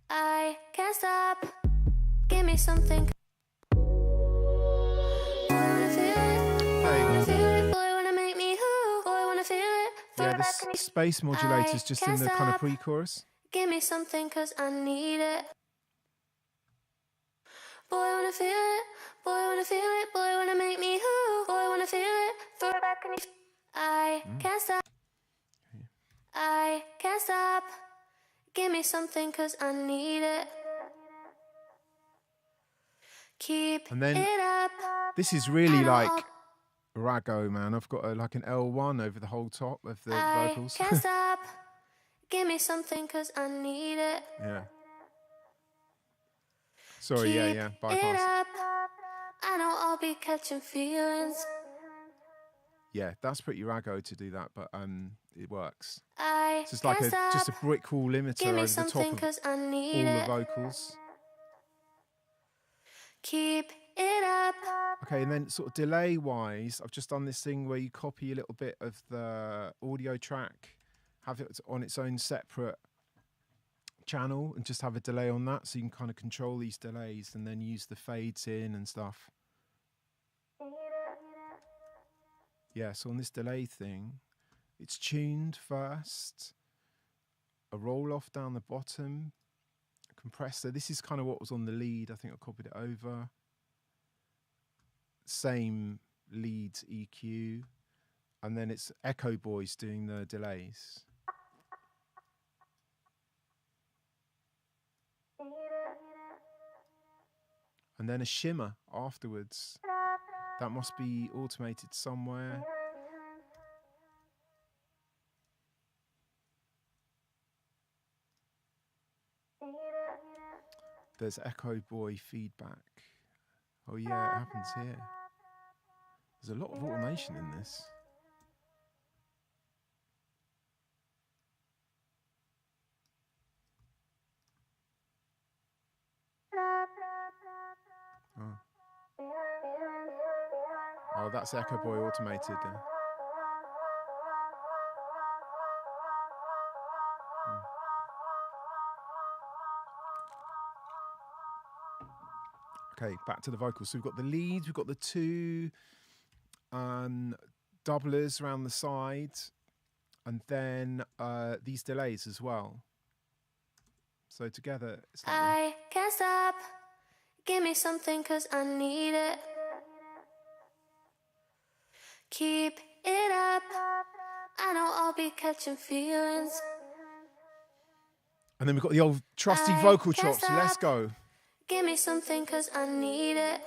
I can't stop. Give me something. Boy, wanna feel it. Boy, wanna feel it. Boy, wanna make me who? Boy, wanna feel it. Throw Yeah, it back in this your space modulator is just in can't the kind of stop. pre-chorus. Give me something 'cause I need it. Boy, wanna feel it. Boy, wanna feel it. Boy, wanna make me who? Boy, wanna feel it. Throw it back in your I can't stop. I can't stop. Give me something 'cause I need it. Keep And then it up. this is really know like I'll- Rago, man. I've got like an L1 over the whole top of the I vocals. can't stop. Give me something 'cause I need it. Yeah. Sorry, Keep yeah. it Bypass. up. I know I'll be catching feelings. Yeah, that's pretty Rago to do that, but it works. I It's just like can't stop. just a brick wall limiter Give me over the top something of 'cause I all need the it. vocals. Keep it up. Okay, and then sort of delay wise, I've just done this thing where you copy a little bit of the audio track, have it on its own separate channel, and just have a delay on that, so you can kind of control these delays and then use the fades in and stuff. Yeah, so on this delay thing, it's tuned first, a roll off down the bottom, a compressor. This is kind of what was on the lead. I think I copied it over. Same lead EQ, and then it's Echo Boys doing the delays. And then a shimmer afterwards. That must be automated somewhere. There's Echo Boy feedback. Oh yeah, it happens here. There's a lot of automation in this. Oh, that's Echo Boy automated. Okay, back to the vocals. So we've got the leads, we've got the two doublers around the side, and then these delays as well. So together, it's like I can't stop. Give me something 'cause I need it. Keep it up. I know I'll be catching feelings. and then we've got the old trusty I vocal can't chops. So let's stop. go. Give me something 'cause I need it.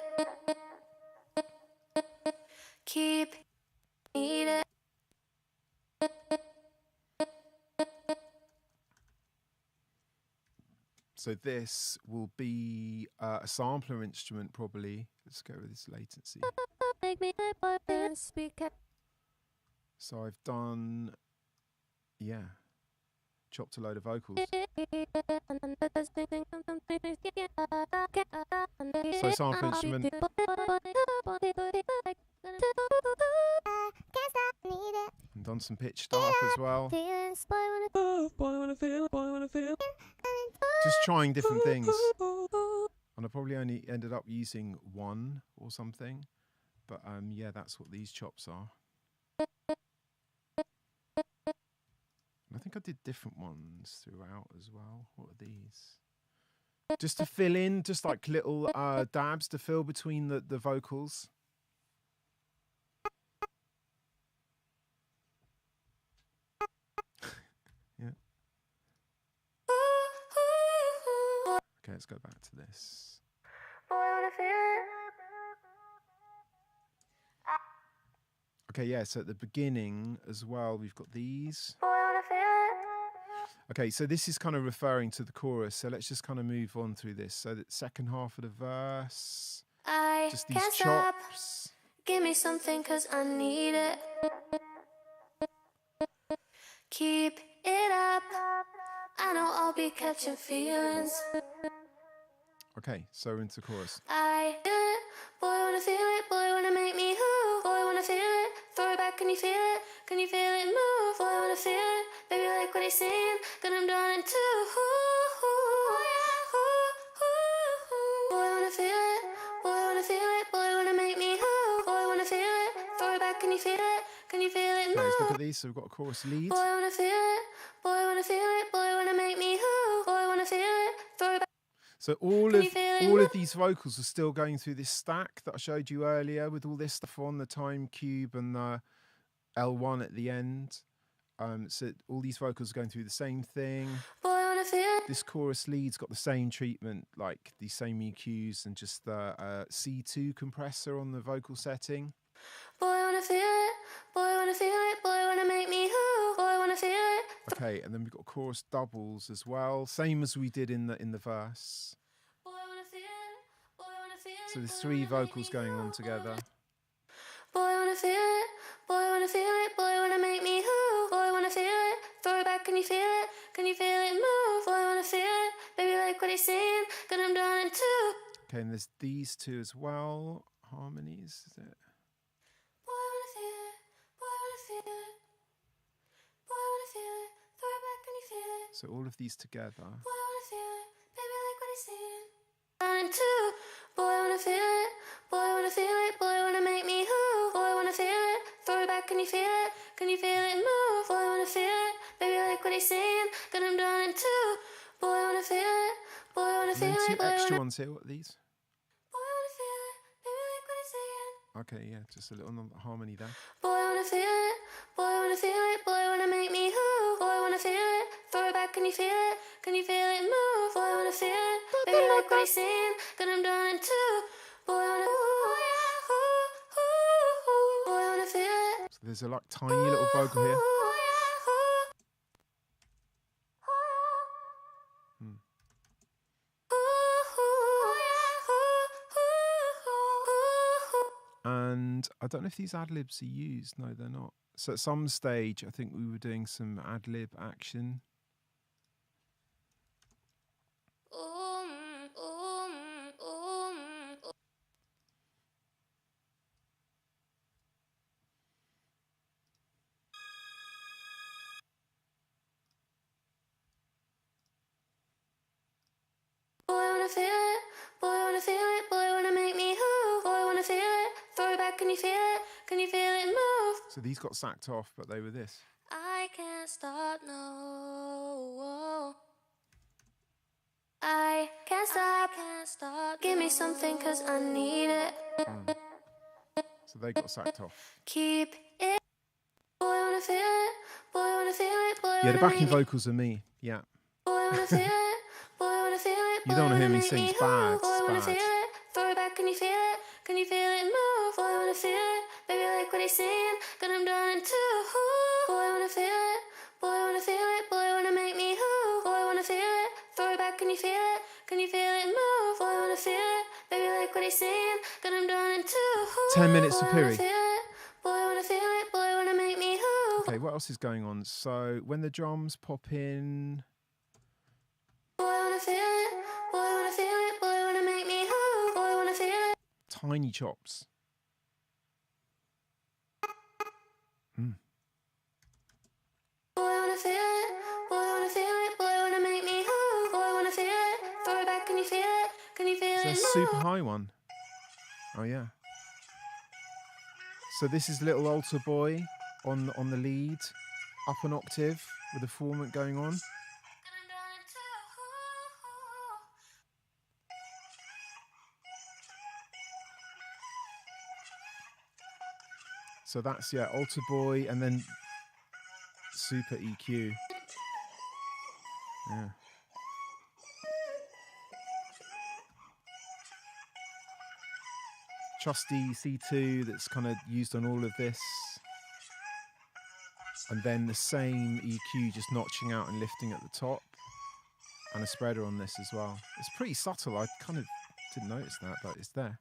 Keep need it. So this will be a sampler instrument probably. Let's go with this latency. Make me speak. So I've done, yeah, chopped a load of vocals. So sampler instrument. And done some pitch stuff as well. Just trying different things. And I probably only ended up using one or something. But yeah, that's what these chops are. I think I did different ones throughout as well. What are these? Just to fill in, just like little dabs to fill between the vocals. Yeah. Okay, let's go back to this. Okay, yeah, so at the beginning as well, we've got these. Okay, so this is kind of referring to the chorus, so let's just kind of move on through this. So the second half of the verse, I just these can't stop. chops. Give me something 'cause I need it. Keep it up. I know I'll be catching feelings. Okay, so we're into chorus. I feel it. Boy, wanna feel it. Boy, wanna make me who. Boy, wanna feel it. Throw it back, can you feel it? Can you feel it move? Boy, wanna feel it. Baby, like what he's saying. Got him drawing too. Boy, wanna feel it. Boy, wanna feel it. Boy, wanna make me who. Boy, wanna feel it. Throw it back, can you feel it? Can you feel it Okay, let's look move? at these. So we've got a chorus lead. Boy, wanna feel it. Boy, wanna feel it. Boy, wanna make me who. Boy, wanna feel it. Throw it back. So all Can you feel it? of these vocals are still going through this stack that I showed you earlier with all this stuff on the time cube and the L1 at the end. So all these vocals are going through the same thing. Boy, wanna feel it. This chorus lead's got the same treatment, like these same EQs and just the C2 compressor on the vocal setting. Boy, wanna feel it. Boy, wanna feel it. Boy, wanna make me who. Boy, wanna feel it. Okay, and then we've got chorus doubles as well, same as we did in the verse. Boy, wanna feel it. Boy, wanna feel it. So there's three vocals going on together. Boy, wanna feel it. Boy, wanna feel it. Boy, wanna make me who. Boy, wanna feel it. Throw it back, can you feel it? Can you feel it move? Boy, wanna feel it. Baby, like what he's saying. Got him drawing too. Okay, and there's these two as well. Harmonies, is it? Boy, wanna feel it. Boy, wanna feel it. Boy, wanna feel it. Throw it back, can you feel it? So all of these together. Boy, wanna feel it. Baby, like what he's saying. Drawing too. Boy, wanna feel it. Boy, wanna feel it. Boy, wanna make me who. Boy, wanna feel it. Throw it back, can you feel it? Can you feel it move? Boy, wanna feel it. Baby, like what he's saying. Got him drawing too. Boy, wanna feel it. Boy, wanna And then feel two it. Boy, extra wanna. ones here. What are these? Boy, wanna feel it. Baby, like what he's saying. Okay, yeah, just a little harmony there. Boy, wanna feel it. Boy, wanna feel it. Boy, wanna make me who. Boy, wanna feel it. Throw it back, can you feel it? Can you feel it move? Boy, wanna feel it. Baby, like what he's saying. Got him drawing too. Boy, wanna. Boy, wanna feel it. So there's a like tiny little vocal here. I don't know if these ad-libs are used. No, they're not. So at some stage, I think we were doing some ad-lib action. Boy, wanna feel it. Boy, wanna feel it. Boy, wanna make me who? Boy, wanna feel it. Throw it back, can you feel it? Can you feel it move? So these got sacked off, but they were this. I can't stop, no. I can't stop, Give me something, cause I need it. So they got sacked off. Keep it. Boy, wanna feel it. Boy, wanna feel it. Boy, Yeah, the wanna backing make me. vocals are me. Yeah. Boy, wanna feel it. Boy, wanna feel it. You don't want to hear me sing. It's bad. Boy, It's wanna feel bad. it. Throw it back, can you feel it? Can you feel it move? Boy, wanna feel it. Baby, like what he's saying. Got him done too. Boy, wanna feel it. Boy, wanna feel it. Boy, wanna make me who? Boy, wanna feel it. Throw it back, can you feel it? Can you feel it move? Boy, wanna feel it. Baby, like what he's saying. Got him done too. 10 minutes Boy, for wanna Peri. feel it. Boy, wanna feel it. Boy, wanna make me who? Okay, what else is going on? So when the drums pop in, Boy, wanna feel it. Boy, wanna feel it. Boy, wanna make me who? Boy, wanna feel it. tiny chops. Boy, wanna feel it. Boy, wanna feel it. Boy, wanna make me who? Boy, wanna feel it. Throw it back, can you feel it? Can you feel Is there a it? super high one? Oh yeah. So this is Little Altar Boy on the lead, up an octave with a formant going on. So that's, yeah, Altar Boy and then super EQ. Yeah. Trusty C2 that's kind of used on all of this. And then the same EQ just notching out and lifting at the top. And a spreader on this as well. It's pretty subtle. I kind of didn't notice that, but it's there.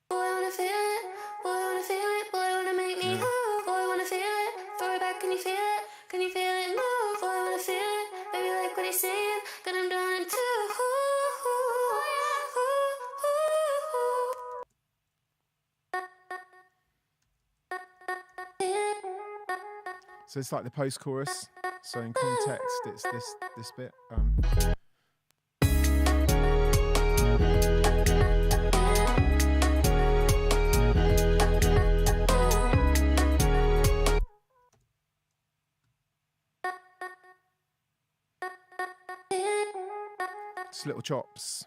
Boy, wanna feel it. Boy, wanna feel it. Boy, wanna make me who? Boy, wanna feel it. Throw it back, can you feel it? Can you feel it move? Boy, wanna feel it. Baby, like what he's saying. Got him done too. So it's like the post-chorus. So in context, it's this bit. Just little chops.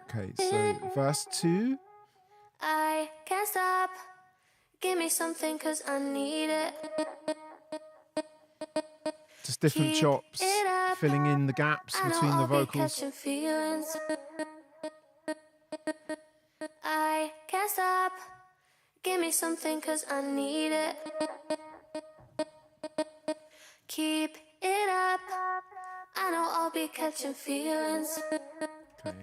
Okay, so verse 2. I can't stop. Give me something, cause I need it. Just different Keep chops, it up. filling in the gaps I know between the I'll be vocals. catching feelings. I can't stop. Give me something, cause I need it. Keep it up. I know I'll be catching feelings. Okay.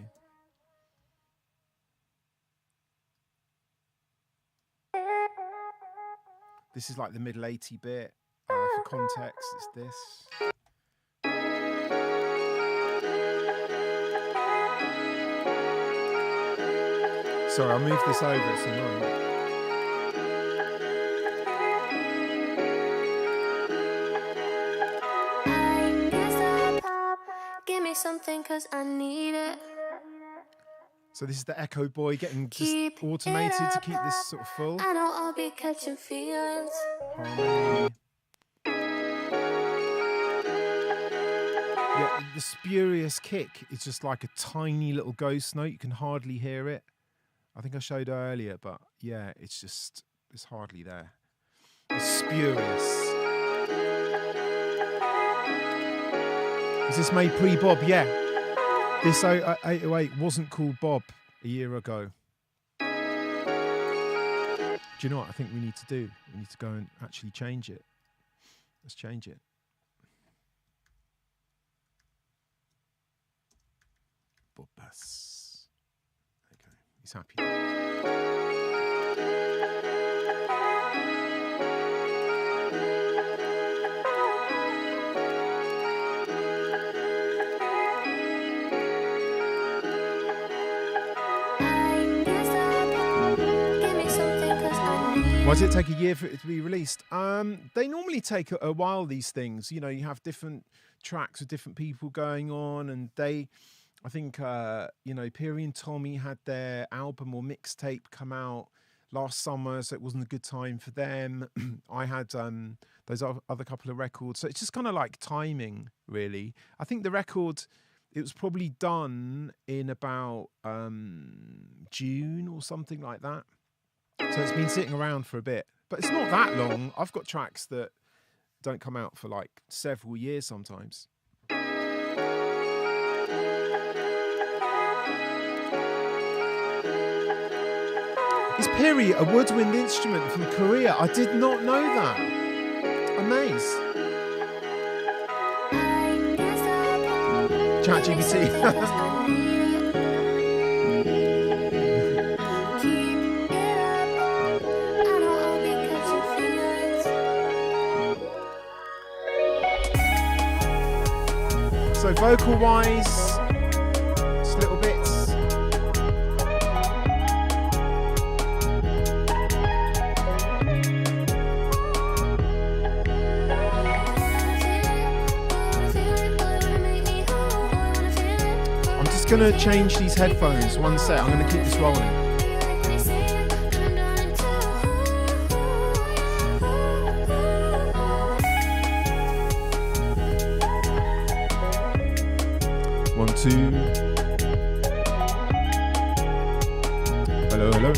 This is like the middle 80 bit. For context, it's this. Sorry, I'll move this over, it's annoying. I can't stop. Give me something, cause I need it. So this is the Echo Boy getting just Keep automated it to up. keep this sort of full. I know I'll be catching feelings. Harmony. Yeah, the spurious kick is just like a tiny little ghost note. You can hardly hear it. I think I showed earlier, but yeah, it's hardly there. It's spurious. Is this made pre-Bob? Yeah. This 808 wasn't called Bob a year ago. Do you know what I think we need to do? We need to go and actually change it. Let's change it. bus. Okay, he's happy. Why does it take a year for it to be released? They normally take a while, these things. You know, you have different tracks with different people going on, and I think, Peri and Tommy had their album or mixtape come out last summer, so it wasn't a good time for them. I had those other couple of records. So it's just kind of like timing, really. I think the record, it was probably done in about June or something like that. So it's been sitting around for a bit, but it's not that long. I've got tracks that don't come out for like several years sometimes. Is Peri a woodwind instrument from Korea? I did not know that. Amazed. ChatGPT. So vocal-wise, just little bits. I'm just going to change these headphones. One sec, I'm going to keep this rolling. Two. Hello, hello.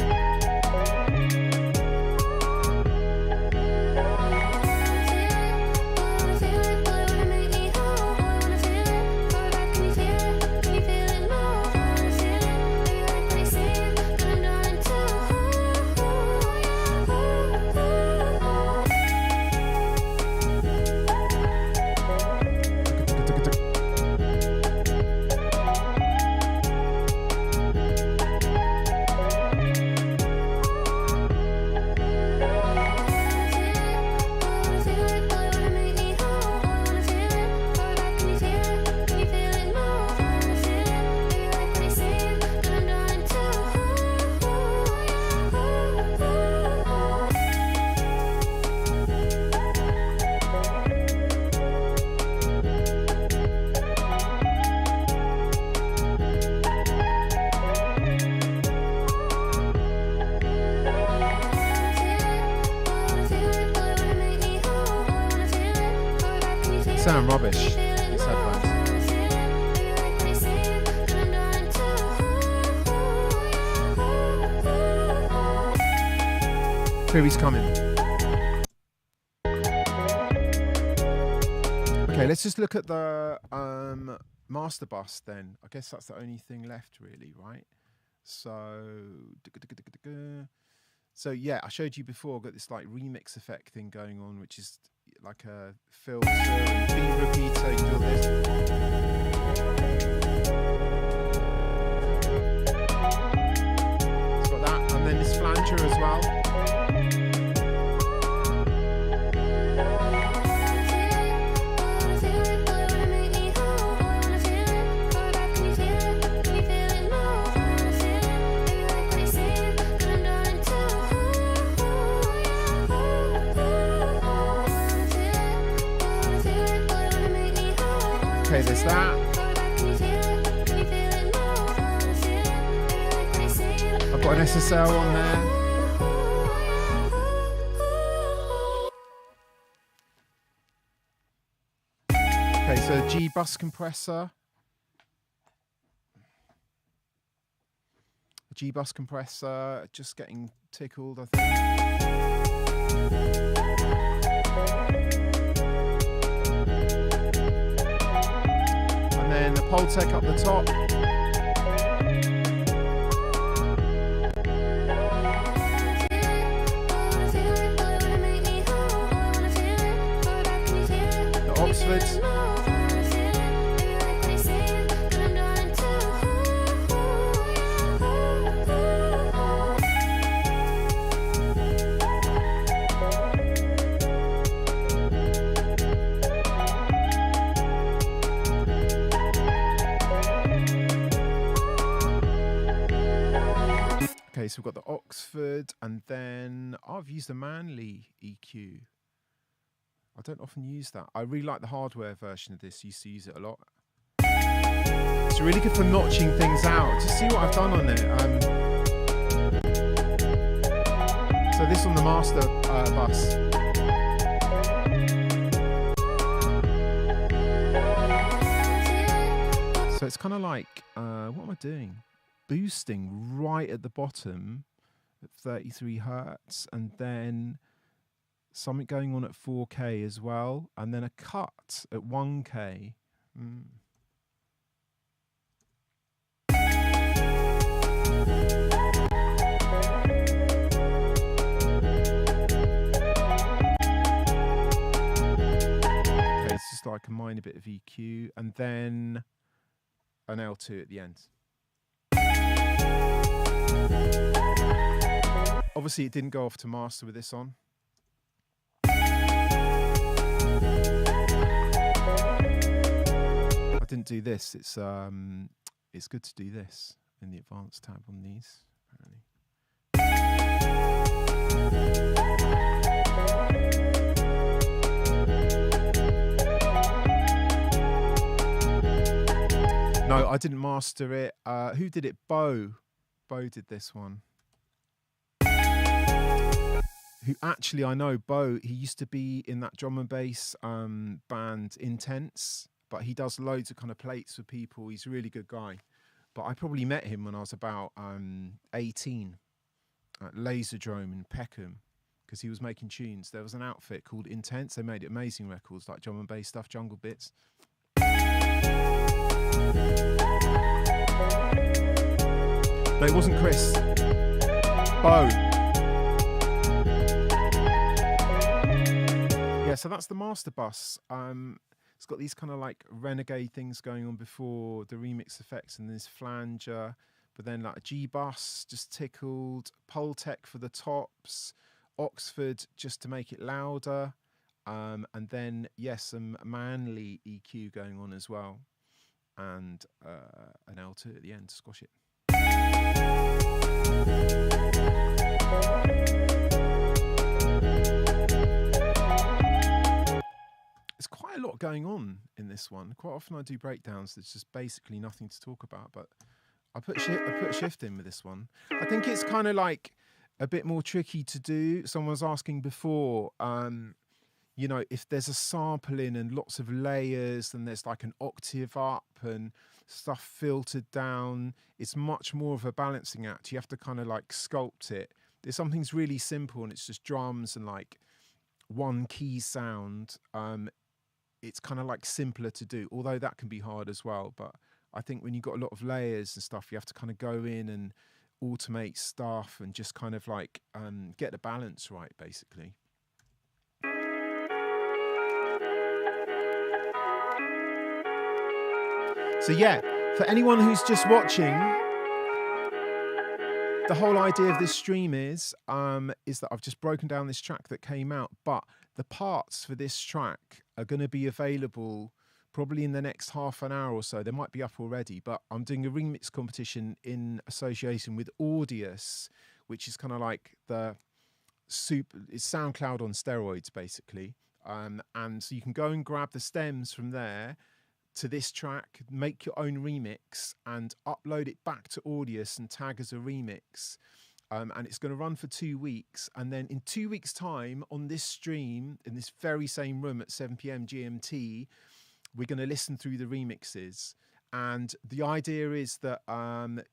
Sound rubbish, these headphones. Peri's coming. Okay, let's just look at the master bus then. I guess that's the only thing left really, right? So yeah, I showed you before, I've got this like remix effect thing going on, which is like a filter and beat repeater. You can do this. It's got that, and then this flanger as well. Okay, there's that. I've got an SSL on there. Okay, so G bus compressor. G bus compressor, just getting tickled, I think. And the Poltec up the top. The Oxford. Okay, so we've got the Oxford, and then I've used the Manly EQ. I don't often use that. I really like the hardware version of this. Used to use it a lot. It's really good for notching things out. Just see what I've done on it. So this on the master bus. So it's kind of like, what am I doing? Boosting right at the bottom at 33 hertz, and then something going on at 4K as well, and then a cut at 1K. Okay, it's just like a minor bit of EQ, and then an L2 at the end. Obviously, it didn't go off to master with this on. I didn't do this. It's good to do this in the advanced tab on these, apparently. No, I didn't master it. Who did it? Bo did this one. Who actually, I know Bo, he used to be in that drum and bass band Intense, but he does loads of kind of plates for people. He's a really good guy. But I probably met him when I was about 18 at Laserdrome in Peckham, because he was making tunes. There was an outfit called Intense. They made amazing records like drum and bass stuff, jungle bits. No, it wasn't Chris. Bo. Yeah, so that's the master bus. It's got these kind of like renegade things going on before the remix effects, and this flanger, but then like a G bus just tickled, Pultec for the tops, Oxford just to make it louder, and then yes, some Manly EQ going on as well, and an L2 at the end to squash it. There's quite a lot going on in this one. Quite often I do breakdowns. There's just basically nothing to talk about, but I put shift in with this one. I think it's kind of like a bit more tricky to do. Someone was asking before, you know, if there's a sampling and lots of layers and there's like an octave up and stuff filtered down, it's much more of a balancing act. You have to kind of like sculpt it. There's something's really simple and it's just drums and like one key sound. It's kind of like simpler to do, although that can be hard as well. But I think when you've got a lot of layers and stuff, you have to kind of go in and automate stuff and just kind of like get the balance right, basically. So yeah, for anyone who's just watching, the whole idea of this stream is that I've just broken down this track that came out, but the parts for this track are going to be available probably in the next half an hour or so. They might be up already, but I'm doing a remix competition in association with Audius, which is kind of like it's SoundCloud on steroids, basically. And so you can go and grab the stems from there to this track, make your own remix and upload it back to Audius and tag as a remix. And it's going to run for 2 weeks. And then in 2 weeks' time on this stream, in this very same room at 7 p.m. GMT, we're going to listen through the remixes. And the idea is that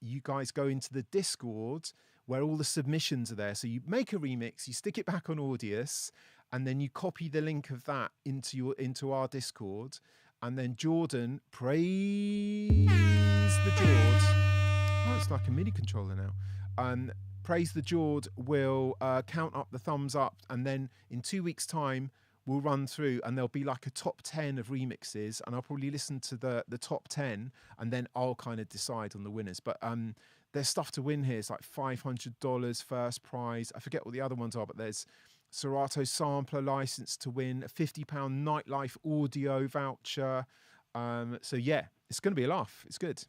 you guys go into the Discord where all the submissions are there. So you make a remix, you stick it back on Audius, and then you copy the link of that into our Discord. And then Jordan, praise the Jord. Oh, it's like a MIDI controller now. Praise the Jord will count up the thumbs up, and then in 2 weeks' time, we'll run through, and there'll be like a top 10 of remixes, and I'll probably listen to the top 10, and then I'll kind of decide on the winners. But there's stuff to win here. It's like $500 first prize. I forget what the other ones are, but there's Serato sampler license to win, a £50 nightlife audio voucher. So yeah, it's going to be a laugh. It's good.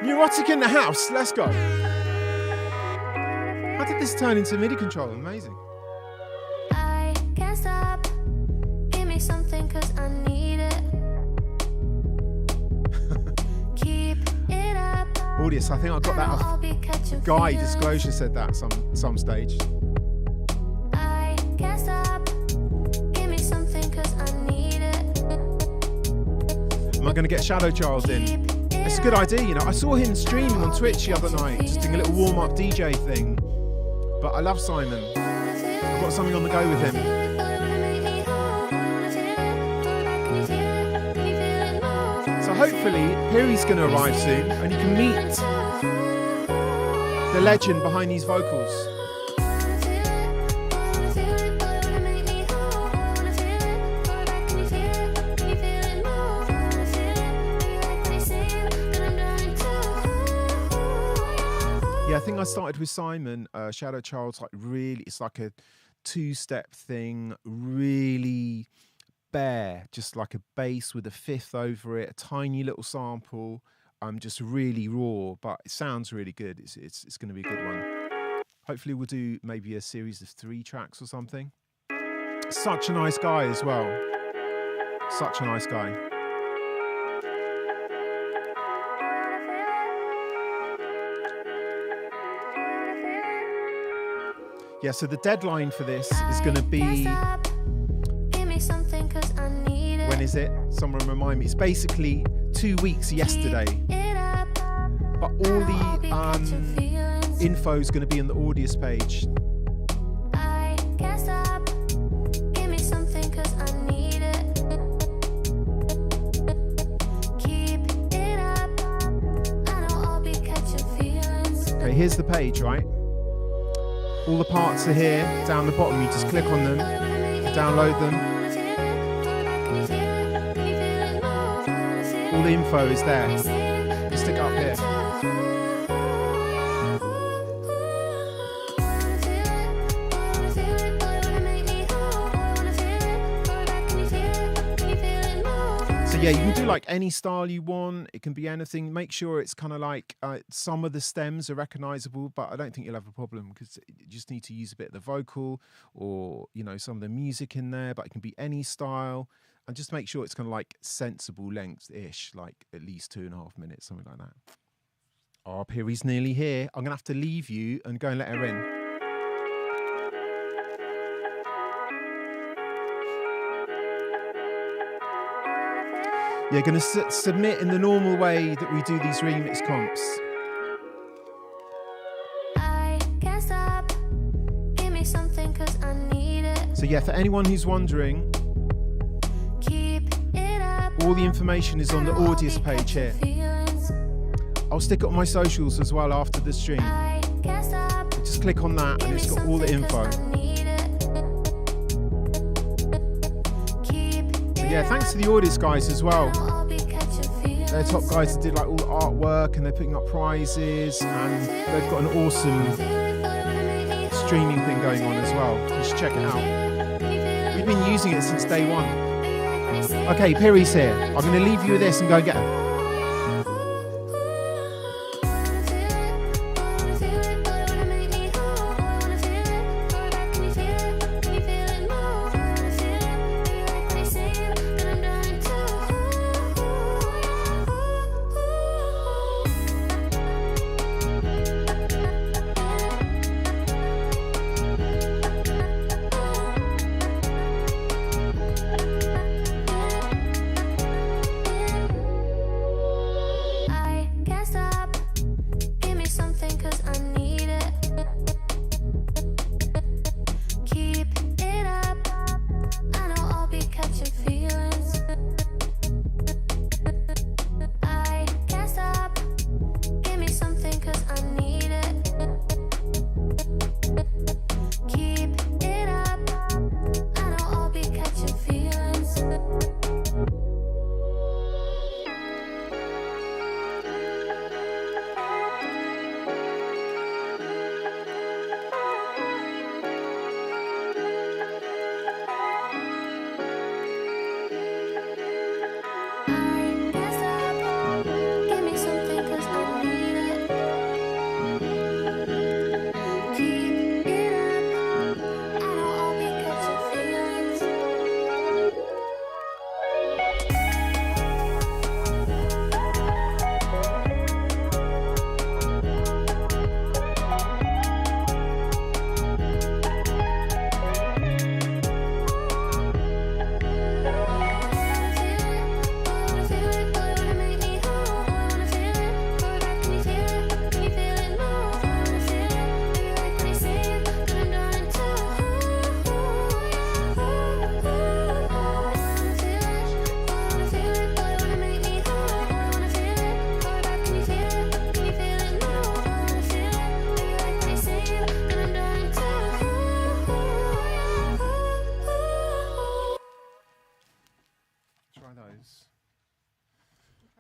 Neurotic in the house. Let's go. How did this turn into MIDI control? Amazing. I can't stop. Give me something 'cause I need it. Keep it up. Audience, I think I got that I'll off. be catching Guy feelings. Disclosure said that some stage. I can't stop. Give me something 'cause I need it. Am I going to get Shadow Charles in? Keep It's a it good up. idea, you know. I saw him streaming on Twitch the other night, just doing a little warm-up DJ thing. But I love Simon. I've got something on the go with him. So hopefully, Peri's going to arrive soon, and you can meet the legend behind these vocals. Yeah, I think I started with Simon, Shadow Charles, like really, it's like a two-step thing, really bare, just like a bass with a fifth over it, a tiny little sample, just really raw, but it sounds really good. It's going to be a good one. Hopefully we'll do maybe a series of 3 tracks or something. Such a nice guy as well. Such a nice guy. Yeah, so the deadline for this is going to be... When is it? Someone remind me. It's basically 2 weeks yesterday. But all the info is going to be on the Audius page. Okay, here's the page, right? All the parts are here, down the bottom. You just click on them, download them. All the info is there. Just stick it up here. So yeah, you can do like any style you want. It can be anything. Make sure it's kind of like some of the stems are recognizable, but I don't think you'll have a problem because you just need to use a bit of the vocal or, you know, some of the music in there, but it can be any style. And just make sure it's kind of like sensible length-ish, like at least 2.5 minutes, something like that. Oh, Peri's nearly here. I'm going to have to leave you and go and let her in. You're going to submit in the normal way that we do these remix comps. I can't stop. Give me something 'cause I need it. So yeah, for anyone who's wondering, Keep it up. all the information is on the Audius page here. I'll stick it on my socials as well after the stream. I can't stop. Just click on that and it's got all the info. So yeah, thanks to the Audius guys as well. They're top guys that did like all the artwork and they're putting up prizes and they've got an awesome streaming thing going on as well. You should check it out. We've been using it since day one. Okay, Peri's here. I'm going to leave you with this and go and get her.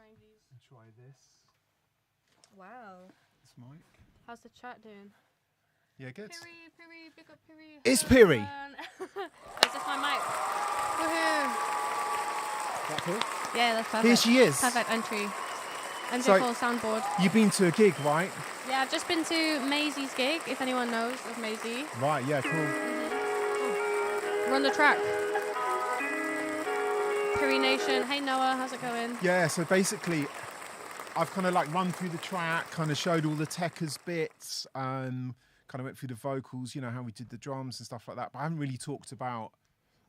trying these. And try this. Wow. This mic. How's the chat doing? Yeah, good. Peri, big up Peri. It's Hello, Peri. everyone. Is this my mic? Woohoo. That cool? Yeah, that's perfect. Here she is. Perfect entry. MJ So- Cole soundboard. You've been to a gig, right? Yeah, I've just been to Maisie's gig, if anyone knows of Maisie. Right, yeah, cool. We're on the track. Peri Nation. Hey Noah, how's it going? Yeah, so basically, I've kind of like run through the track, kind of showed all the techers bits, kind of went through the vocals, you know, how we did the drums and stuff like that. But I haven't really talked about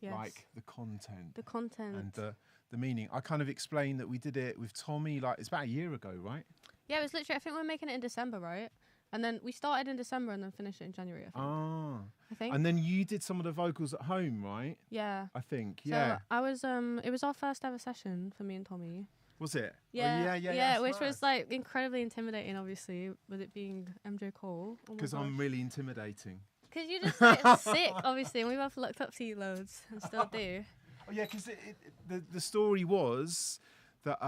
Yes. like the content The content. and the meaning. I kind of explained that we did it with Tommy, like it's about a year ago, right? Yeah, it was literally, I think we were making it in December, right? And then we started in December and then finished it in January, I think. Ah. I think. And then you did some of the vocals at home, right? Yeah. I think, So yeah. I was, it was our first ever session for me and Tommy. Was it? Yeah. Oh, yeah, Yeah, which that's was like incredibly intimidating, obviously, with it being MJ Cole. because I'm really intimidating. Because you just like sick, obviously, and we both looked up to you loads and still do. Oh yeah, because the story was that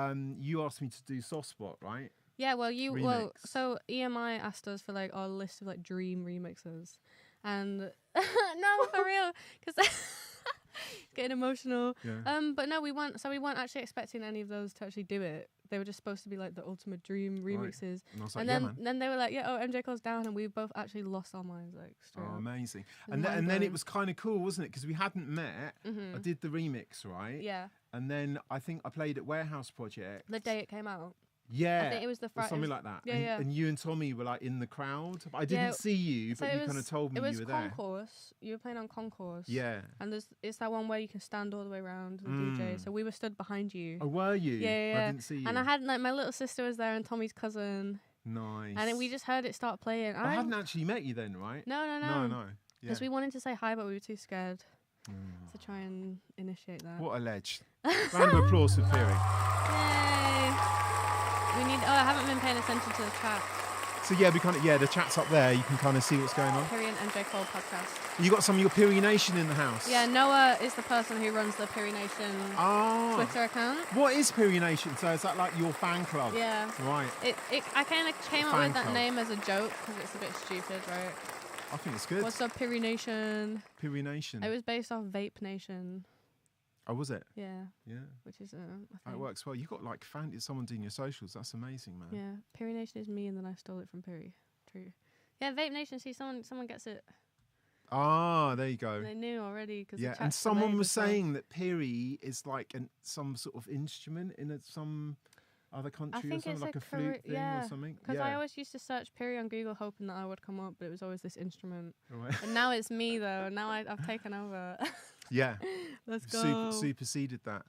you asked me to do Soft Spot, right? Yeah, well, Remix. so EMI asked us for like our list of like dream remixes, and no, for real, because getting emotional. Yeah. But no, we weren't actually expecting any of those to actually do it. They were just supposed to be like the ultimate dream remixes. And I was like, And yeah, then, man. then they were like, yeah, oh, MJ Cole's down, and we both actually lost our minds, like straight Oh, up. amazing. was And then mind-blowing. it was kind of cool, wasn't it? Because we hadn't met. I did the remix, right? Yeah, And then I think I played at Warehouse Project. the day it came out. Yeah. I think it was the or Friday. something like that. Yeah, and, yeah. and you and Tommy were like in the crowd. But I didn't Yeah, see you, So but it you kind of told me it was you were there. concourse. You were playing on concourse. Yeah. And it's that one where you can stand all the way around the DJ. So we were stood behind you. Oh, were you? Yeah. I didn't see you. And I had like my little sister was there and Tommy's cousin, Nice. and then we just heard it start playing. I hadn't actually met you then, right? No. No. Yeah. Because we wanted to say hi, but we were too scared to try and initiate that. What a ledge. Round of applause for Peri. Yay! We need. Oh, I haven't been paying attention to the chat. So yeah, the chat's up there. You can kind of see what's going on. Peri and MJ Cole podcast. You got some of your Peri Nation in the house. Yeah, Noah is the person who runs the Peri Nation Ah. Twitter account. What is Peri Nation? So is that like your fan club? Yeah. Right. I kind of came up Fan with that club. name as a joke because it's a bit stupid, right? I think it's good. What's up, Peri Nation? Peri Nation? It was based off Vape Nation. Oh, was it? Yeah, Yeah. which is a Oh, thing. it works well. You got like someone doing your socials. That's amazing, man. Yeah, Peri Nation is me, and then I stole it from Peri. True. Yeah, Vape Nation. See, someone gets it. Ah, there you go. They knew already because Yeah, and someone was saying that Peri is like some sort of instrument in some other country or think something, it's like a a flute thing yeah, or something. Because yeah. I always used to search Peri on Google hoping that I would come up, but it was always this instrument. Right. And now it's me though. Now I've taken over. Yeah. Let's go. Superseded that.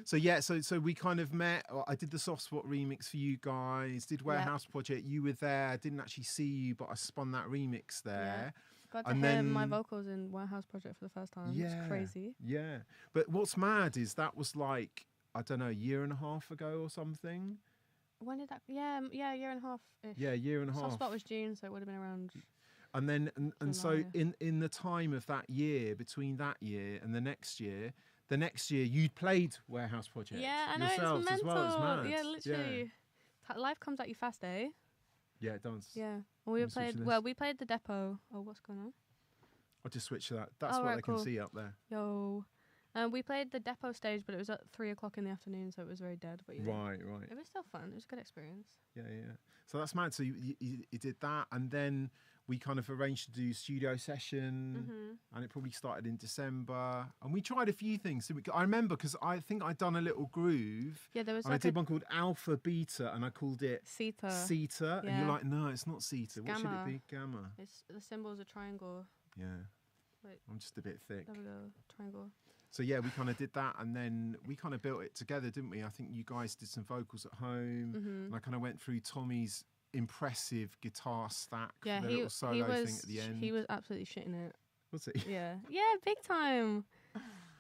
So yeah, so we kind of met. I did the Soft Spot remix for you guys. Did Warehouse Project. You were there. I didn't actually see you, but I spun that remix there. Got to And hear my then- vocals in Warehouse Project for the first time. Yeah. It's crazy. Yeah. But what's mad is that was like, I don't know, a year and a half ago or something. When did that? Yeah, a year and a half. Yeah, a year and a half. Soft Spot was June, so it would have been around. And then and so July. in the time of that year, between that year and the next year you'd played Warehouse Project. Yeah, I know yourselves it's as mental. well. It's mad. Yeah, literally. Life comes at you fast, eh? Yeah, it does. Yeah. Well, Let me switch to this. we played the depot. Oh, what's going on? I'll just switch to that. That's Oh, what right, they cool. can see up there. Yo. We played the depot stage, but it was at 3:00 in the afternoon, so it was very dead. But Right. it was still fun. It was a good experience. Yeah. So that's mad. So you did that, and then we kind of arranged to do studio session, and it probably started in December. And we tried a few things. I remember because I think I'd done a little groove. Yeah, there was And I like did one called Alpha Beta, and I called it Seta. Ceta. And yeah. you're like, no, it's not Ceta. What should Gamma. it be? Gamma. It's the symbol's a triangle. Yeah. Wait. I'm just a bit thick. There we go. Triangle. So yeah, we kind of did that, and then we kind of built it together, didn't we? I think you guys did some vocals at home, and I kind of went through Tommy's impressive guitar stack Yeah, for the little solo thing at the end. He was absolutely shitting it. Was it? Yeah, big time.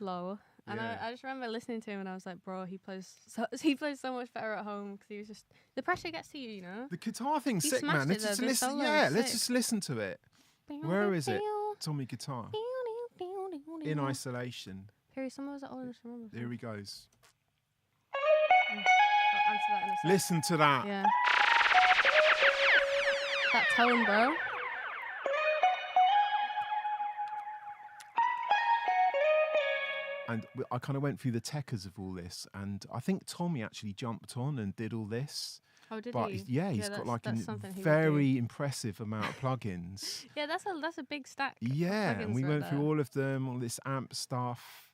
Lol. And Yeah. I just remember listening to him, and I was like, bro, he plays so much better at home because he was just the pressure gets to you, you know. The guitar thing's He sick, man. smashed Let's it just though, the listen. solo Yeah, is let's sick. just listen to it. Where is it? Tommy guitar. In isolation. Peri, some of us are old enough to remember. Here he goes. I'll answer that in a Listen to that. Yeah. That tone, bro. And I kind of went through the techers of all this, and I think Tommy actually jumped on and did all this. Oh, did But he? he's got like a that's something he would do. very impressive amount of plugins. Yeah, that's a big stack. Yeah, of and we plugins went right through there. all of them, all this amp stuff,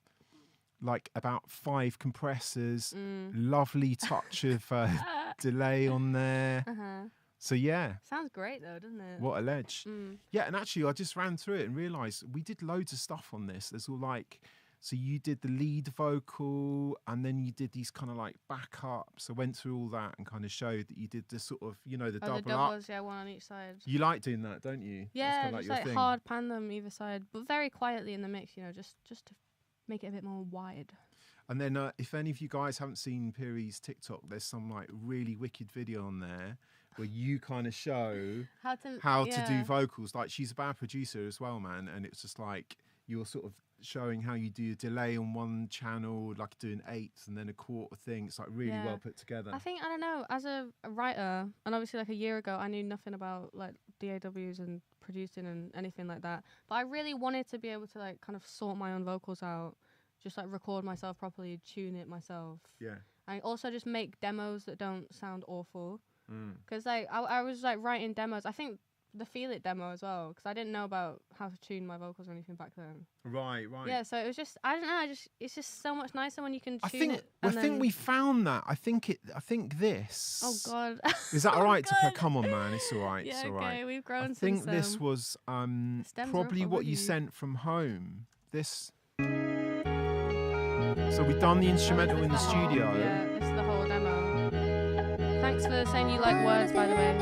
like about 5 compressors, lovely touch of delay on there. Uh-huh. So yeah, Sounds great though, doesn't it? what a ledge. Mm. Yeah, and actually I just ran through it and realised we did loads of stuff on this. There's all like, so you did the lead vocal and then you did these kind of like backups. I went through all that and kind of showed that you did the sort of, the Oh, double the up. doubles, yeah, one on each side. You like doing that, don't you? That's Yeah, kinda just your like thing. hard pan them either side, but very quietly in the mix, just to make it a bit more wide. And then if any of you guys haven't seen Peri's TikTok, there's some like really wicked video on there where you kind of show How to to do vocals. Like she's a bad producer as well, man. And it's just like you're sort of showing how you do a delay on one channel, like doing eighths and then a quarter thing. It's like really Yeah. well put together. I think, I don't know, as a writer, and obviously like a year ago, I knew nothing about like DAWs and producing and anything like that. But I really wanted to be able to like kind of sort my own vocals out, just like record myself properly, tune it myself. Yeah. And also just make demos that don't sound awful. Mm. Because like I was like writing demos. I think the Feel It demo as well, because I didn't know about how to tune my vocals or anything back then. Right. Yeah, so it was just, I don't know, it's just so much nicer when you can tune I think it. And think we found that. I think this. Oh God. Is that all right to play? God. Come on, man. It's all right. Yeah, It's all okay, right. we've grown I since think this then. was stems are probably up what you already. sent from home. This. So we've done the instrumental in the studio. Yeah, this is the whole demo. Thanks for saying you like words, by the way.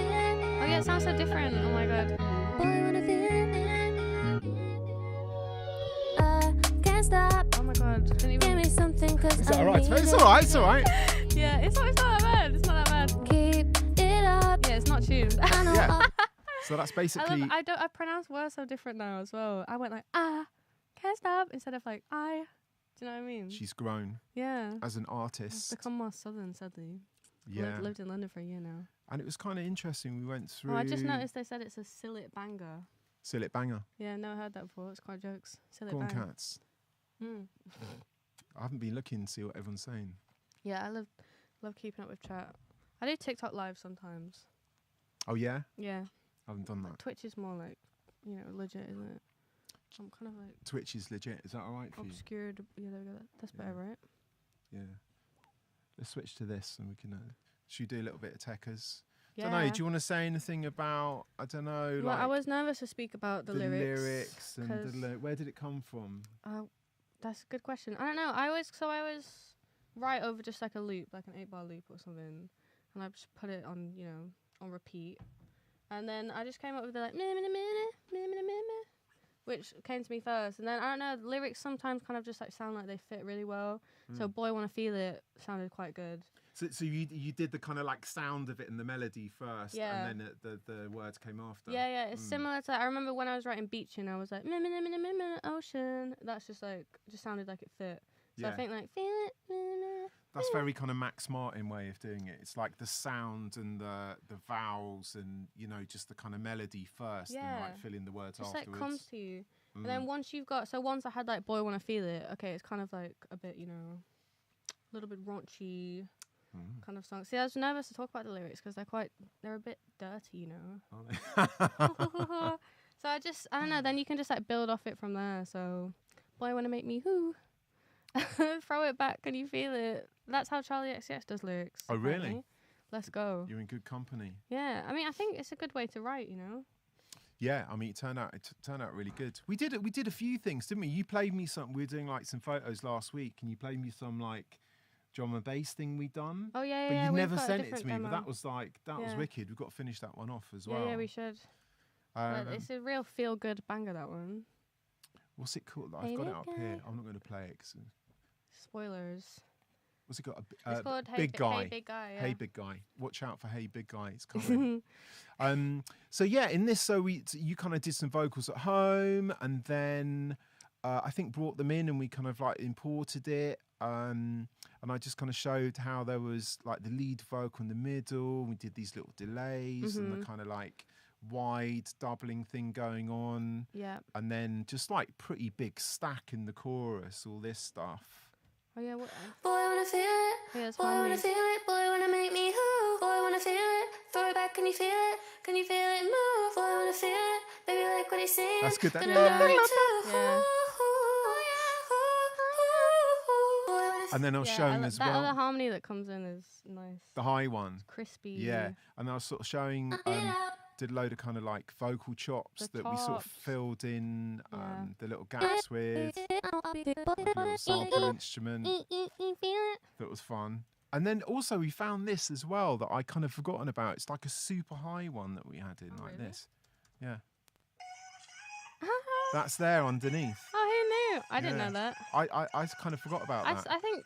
Oh yeah, it sounds so different. Oh my God. I can't stop. Oh my God. Didn't Give even... me something, cause Is that I all right? need It's it. all right. It's all right. Yeah, it's not that bad. It's not that bad. Keep it up. Yeah, it's not tuned. I know Yeah. I'll So that's basically. I pronounce words so different now as well. I went like can't stop instead of like I. Do you know what I mean? She's grown Yeah. as an I've artist. become more southern, sadly. Yeah. Lived in London for a year now. And it was kind of interesting. We went through. Oh, I just noticed they said it's a sillet banger. Sillet banger. Yeah, never heard that before. It's quite jokes. Sillet Go on, banger. cats. Mm. I haven't been looking to see what everyone's saying. Yeah, I love keeping up with chat. I do TikTok live sometimes. Oh yeah, Yeah. I haven't done that. Twitch is more like, legit, isn't it? I'm kind of like Twitch is legit. Is that all right for you? obscured. Yeah, there we go. That's better, right? Yeah. Let's switch to this, and we can. Should we do a little bit of techers? Yeah. Don't know. Do you want to say anything about? I don't know. Well, like I was nervous to speak about the lyrics. and 'cause- where did it come from? That's a good question. I don't know. I always write over just like a loop, like an 8-bar loop or something, and I just put it on, on repeat. And then I just came up with the like, meh, meh, meh, meh, meh, meh, meh, which came to me first. And then, I don't know, the lyrics sometimes kind of just like sound like they fit really well. So Boy Wanna Feel It sounded quite good. So you did the kind of like sound of it and the melody first, Yeah. and then the words came after. Yeah, it's similar to, I remember when I was writing Beachin', I was like, meh, meh, meh, meh, meh, meh, ocean. That's just sounded like it fit. So I Yeah. think like, feel it, meh, meh. That's very kind of Max Martin way of doing it. It's like the sound and the vowels and just the kind of melody first, and Yeah. like filling the words Just afterwards. like comes to you. Mm. And then once I had like Boy Wanna Feel It, okay, it's kind of like a bit, a little bit raunchy kind of song. See, I was nervous to talk about the lyrics because they're a bit dirty, So I don't know, then you can just like build off it from there. So, Boy Wanna Make Me Who? Throw it back, can you feel it? That's how Charlie XCX does lyrics. Oh, really? apparently. Let's go. You're in good company. Yeah, I mean, I think it's a good way to write, Yeah, I mean, it turned out really good. We did a few things, didn't we? You played me some. We were doing like some photos last week, and you played me some like drum and bass thing we done. Oh yeah, But yeah. you we've never got a sent it to different me. demo. But that was Yeah. wicked. We've got to finish that one off as Yeah, well. yeah, we should. It's a real feel-good banger, that one. What's it called? I've Hey got it Big up Guy. here. I'm not going to play it. Spoilers. What's it got? It's called Big Guy. Hey Big Guy. Yeah. Hey Big Guy. Watch out for Hey Big Guy. It's coming. So yeah, in this, you kind of did some vocals at home, and then I think brought them in, and we kind of like imported it. and I just kind of showed how there was like the lead vocal in the middle. We did these little delays and the kind of like wide doubling thing going on. Yeah. And then just like pretty big stack in the chorus, all this stuff. Oh yeah. What? Boy, wanna feel it. Yeah, it's Boy, wanna harmonies. feel it. Boy, wanna make me who? Boy, wanna feel it. Throw it back, can you feel it? Can you feel it move? Boy, wanna feel it. Baby, like what he's saying. That's good. That- Gonna learn it too. Yeah. And then I was showing as that well other harmony that comes in is nice. the high one. Crispy. Yeah, and I was sort of showing, did a load of kind of like vocal chops The that we sort of chops. filled in Yeah. the little gaps with, like a little sample instrument. That was fun. And then also we found this as well that I kind of forgotten about. It's like a super high one that we had in like really? this. Yeah. That's there underneath. Oh, who knew? I didn't Yeah. know that. I kind of forgot about that. I think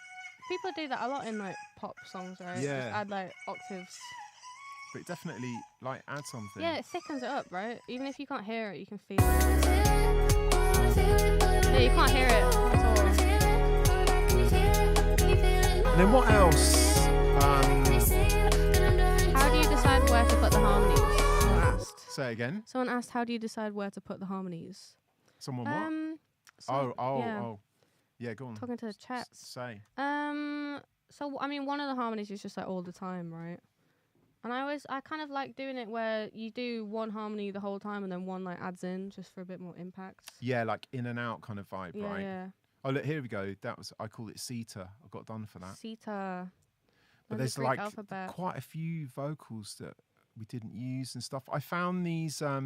people do that a lot in like pop songs, right? Yeah. Just add like octaves. But it definitely like adds something. Yeah, it thickens it up, right? Even if you can't hear it, you can feel it. Yeah, you can't hear it at all. And then what else? How do you decide where to put the harmonies? Someone asked. Say it again. Someone asked, how do you decide where to put the harmonies? Someone what? So, yeah, Oh. Yeah, go on. talking to the chat. Say. So I mean, one of the harmonies is just like all the time, right? And I kind of like doing it where you do one harmony the whole time and then one like adds in just for a bit more impact. Yeah, like in and out kind of vibe, Yeah, right? yeah. Oh, look, here we go. I call it Sita. I got done for that. Sita. But Learn the there's Greek like alphabet. quite a few vocals that we didn't use and stuff. I found these. Yeah,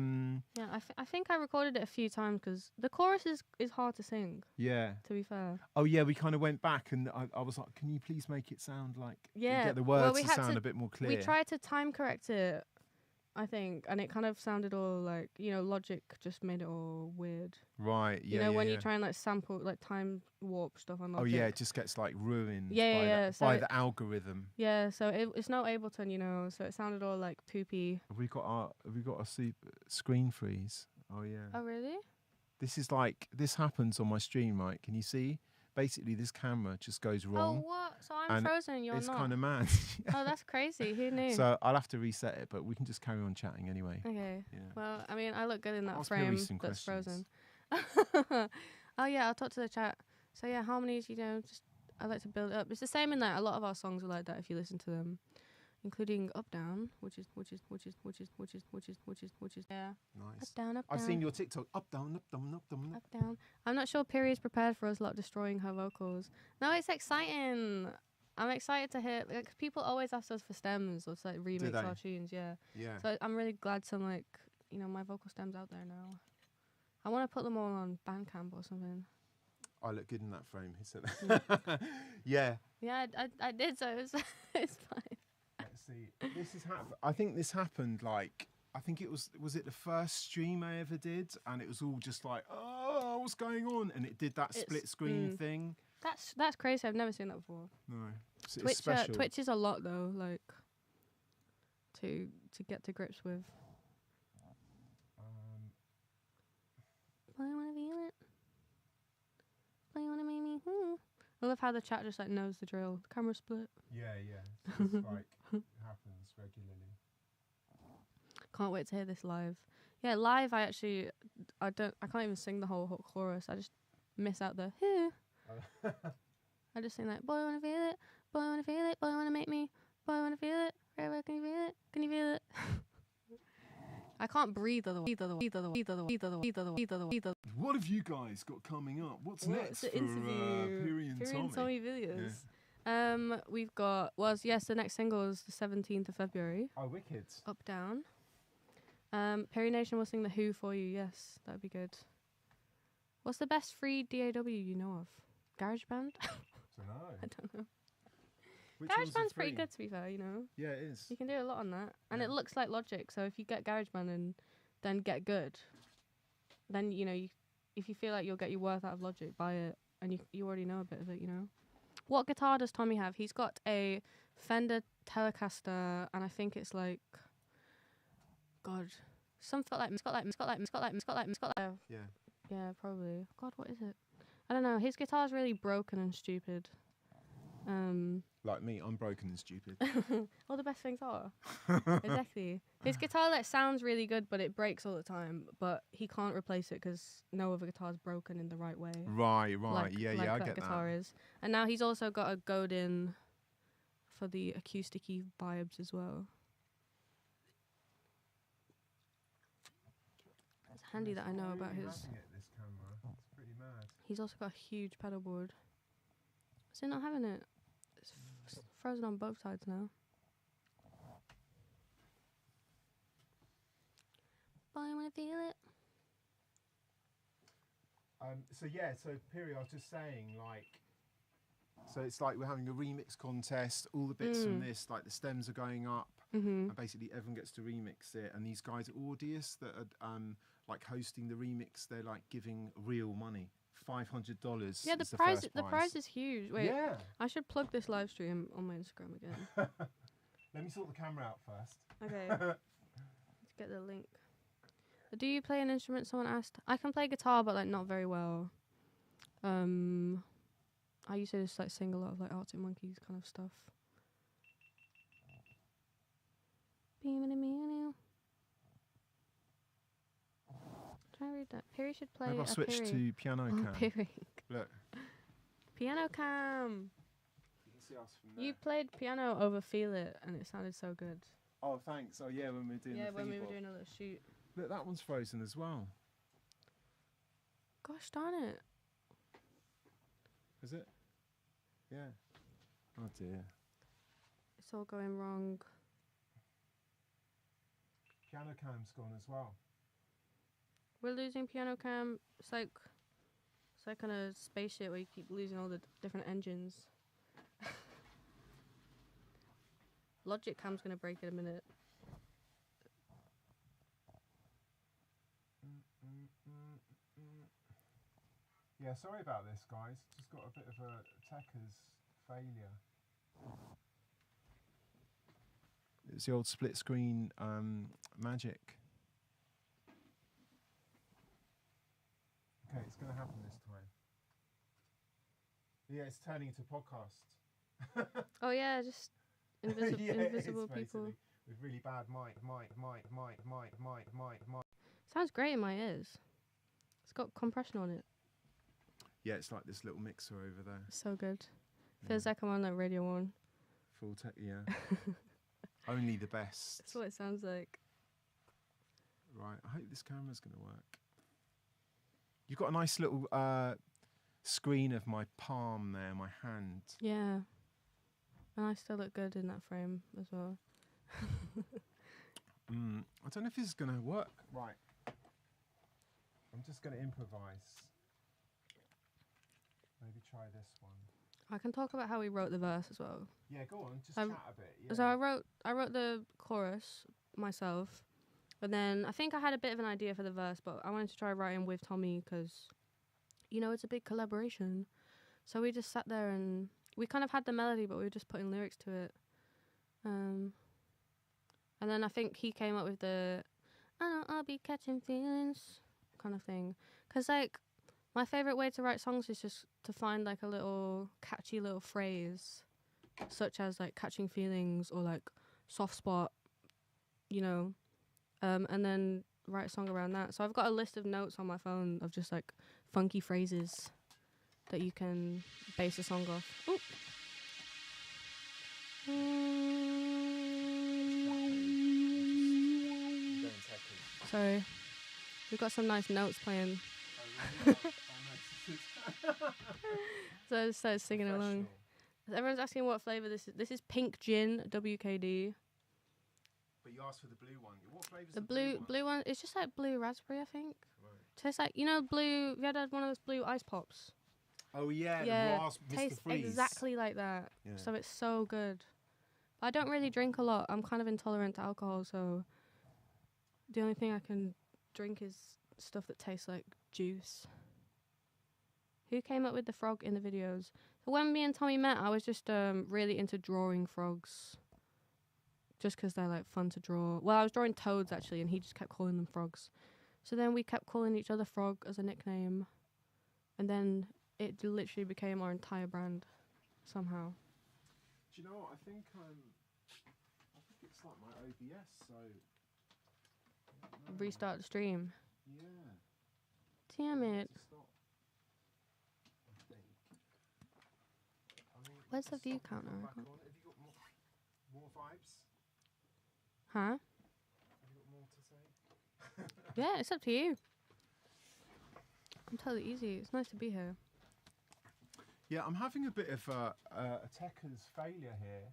I think I recorded it a few times because the chorus is hard to sing. Yeah. To be fair. Oh yeah, we kind of went back and I was like, can you please make it sound like? Yeah, Get the well, words we to had sound to- a bit more clear. We tried to time correct it, I think, and it kind of sounded all like, Logic just made it all weird. Right. Yeah. You know, when yeah. you try and like sample, like time warp stuff on Oh Logic. yeah, it just gets like ruined. Yeah, by yeah, the, so by it- the algorithm. Yeah, so it's not Ableton, so it sounded all like poopy. Have we got a super screen freeze? Oh yeah. Oh, really? This happens on my stream, right? Can you see? Basically, this camera just goes Oh, wrong. what? So I'm and frozen, you're it's not? kind of mad. Oh, that's crazy. Who knew? So I'll have to reset it, but we can just carry on chatting anyway. Okay. Yeah. Well, I mean, I look good in that Ask Peri frame some that's questions. frozen. Oh, yeah, I'll talk to the chat. So, yeah, harmonies, just I like to build it up. It's the same in that a lot of our songs are like that if you listen to them, including Up Down, which is yeah. Nice. Up down, I've seen your TikTok. Up, down, up, down, up, down, up. Up down. I'm not sure Peri is prepared for us lot destroying her vocals. No, it's exciting. I'm excited to hear. Like, people always ask us for stems or to, like remix they? our tunes. Yeah. Yeah. So I'm really glad some my vocal stems out there now. I want to put them all on Bandcamp or something. I look good in that frame. He said. Yeah. Yeah, I did. So it's fine. Let's see. This is I think this happened like. I think it was it the first stream I ever did, and it was all just like, oh, what's going on? And it did that split screen thing. That's crazy. I've never seen that before. No, it's Twitch, special. Twitch is a lot though, like to get to grips with. I wanna feel it. I wanna make me. I love how the chat just like knows the drill. The camera split. Yeah. So it's like it happens regularly. Can't wait to hear this live. Yeah, live. I can't even sing the whole chorus. I just miss out the. I just sing like, boy, wanna feel it. Boy, wanna feel it. Boy, wanna make me. Boy, wanna feel it. Forever, can you feel it? Can you feel it? I can't breathe otherwise. What have you guys got coming up? What's next the for interview? Peri and Tommy? videos. We've got the next single is the 17th of February. Oh, wicked. Up Down. Peri Nation will sing the Who for you. Yes, that'd be good. What's the best free DAW you know of? GarageBand? I don't know. GarageBand's pretty good, to be fair. Yeah, it is. You can do a lot on that, and Yeah. it looks like Logic. So if you get GarageBand and then get good, then if you feel like you'll get your worth out of Logic, buy it, and you already know a bit of it. What guitar does Tommy have? He's got a Fender Telecaster, and I think it's like, God, something like Yeah. yeah, probably. God, what is it? I don't know. His guitar's really broken and stupid. Like me, I'm broken and stupid. All the best things are. Exactly. His guitar like sounds really good, but it breaks all the time. But he can't replace it because no other guitar's broken in the right way. Right. Like I that get guitar that. is. And now he's also got a Godin for the acousticy vibes as well. It's handy that I know about his. This camera. It's pretty mad. He's also got a huge pedal board. Is it not having it? It's frozen on both sides now. Boy, I wanna feel it. So Peri, I was just saying, like, so it's like we're having a remix contest. All the bits from this, like the stems are going up, and basically everyone gets to remix it. And these guys at Audius that are like hosting the remix, they're like giving real money, $500. Yeah, the prize is huge. Wait, Yeah. I should plug this live stream on my Instagram again. Let me sort the camera out first. Okay. Let's get the link. Do you play an instrument? Someone asked. I can play guitar, but like not very well. I used to just like sing a lot of like Arctic Monkeys kind of stuff. Try to read that. Peri should play. Maybe I'll switch Peri. to piano cam. Peri. Look. Piano cam. You can see us from there. You played piano over Feel It, and it sounded so good. Oh, thanks. Oh, yeah, when we were doing the when we thingy were bob. doing a little shoot. Look, that one's frozen as well. Gosh darn it. Is it? Yeah. Oh, dear. It's all going wrong. Piano cam's gone as well. We're losing piano cam. It's like on a spaceship where you keep losing all the different engines. Logic cam's gonna break in a minute. Yeah, sorry about this, guys. Just got a bit of a techers failure. It's the old split screen magic. Okay, it's going to happen this time. Yeah, it's turning into podcast. Oh yeah, just invisible it's people. with really bad mic. Sounds great in my ears. It's got compression on it. Yeah, it's like this little mixer over there. So good. Feels like I'm on like Radio 1. Full tech, yeah. Only the best. That's what it sounds like. Right, I hope this camera's going to work. You've got a nice little screen of my palm there, my hand. Yeah. And I still look good in that frame as well. I don't know if this is going to work. Right. I'm just going to improvise. Maybe try this one. I can talk about how we wrote the verse as well. Yeah, go on. Just chat a bit. Yeah. So I wrote the chorus myself, and then I think I had a bit of an idea for the verse, but I wanted to try writing with Tommy because, you know, it's a big collaboration. So we just sat there and we kind of had the melody, but we were just putting lyrics to it. And then I think he came up with the "I know I'll be catching feelings" kind of thing. Because like my favorite way to write songs is just to find like a little catchy little phrase, such as like catching feelings or like soft spot, you know, and then write a song around that. So I've got a list of notes on my phone of just like funky phrases that you can base a song off. Ooh. Sorry. We've got some nice notes playing. So I just started singing along. Everyone's asking what flavour this is. This is pink gin, WKD. But you asked for the blue one. What flavour's The blue blue one, it's just like blue raspberry, I think. Right. Tastes like, you know, blue. Have you had one of those blue ice pops? Oh, yeah. Yeah, The rasp, Mr. tastes Freeze. exactly like that. Yeah. So it's so good. I don't really drink a lot. I'm kind of intolerant to alcohol, so the only thing I can drink is stuff that tastes like juice. Who came up with the frog in the videos? So when me and Tommy met, I was just really into drawing frogs. Just 'cause they're like fun to draw. Well, I was drawing toads actually, and he just kept calling them frogs. So then we kept calling each other Frog as a nickname. And then it literally became our entire brand somehow. you know what? I think it's like my OBS. So Restart the stream. yeah. Damn it. To stop, I think. I mean, Where's the stop view and counter? come I back can't- on. Have you got more vibes? Huh? Have you got more to say? Yeah, it's up to you. I'm totally easy. It's nice to be here. Yeah, I'm having a bit of a techers failure here.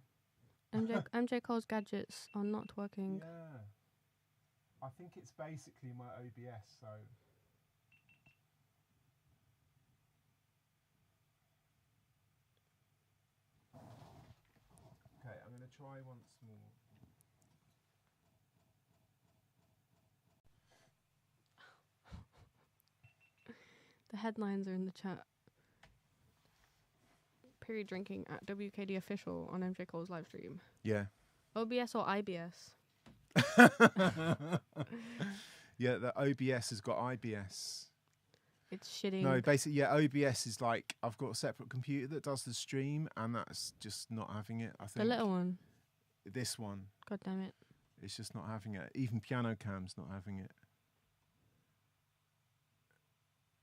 MJ Cole's gadgets are not working. Yeah. I think it's basically my OBS, so. Okay, I'm going to try once more. The headlines are in the chat. Peri drinking at WKD official on MJ Cole's live stream. Yeah. OBS or IBS? Yeah, the OBS has got IBS. It's shitting. No, basically, yeah, OBS is like, I've got a separate computer that does the stream, and that's just not having it, I think. The little one. This one. God damn it. It's just not having it. Even Piano Cam's not having it.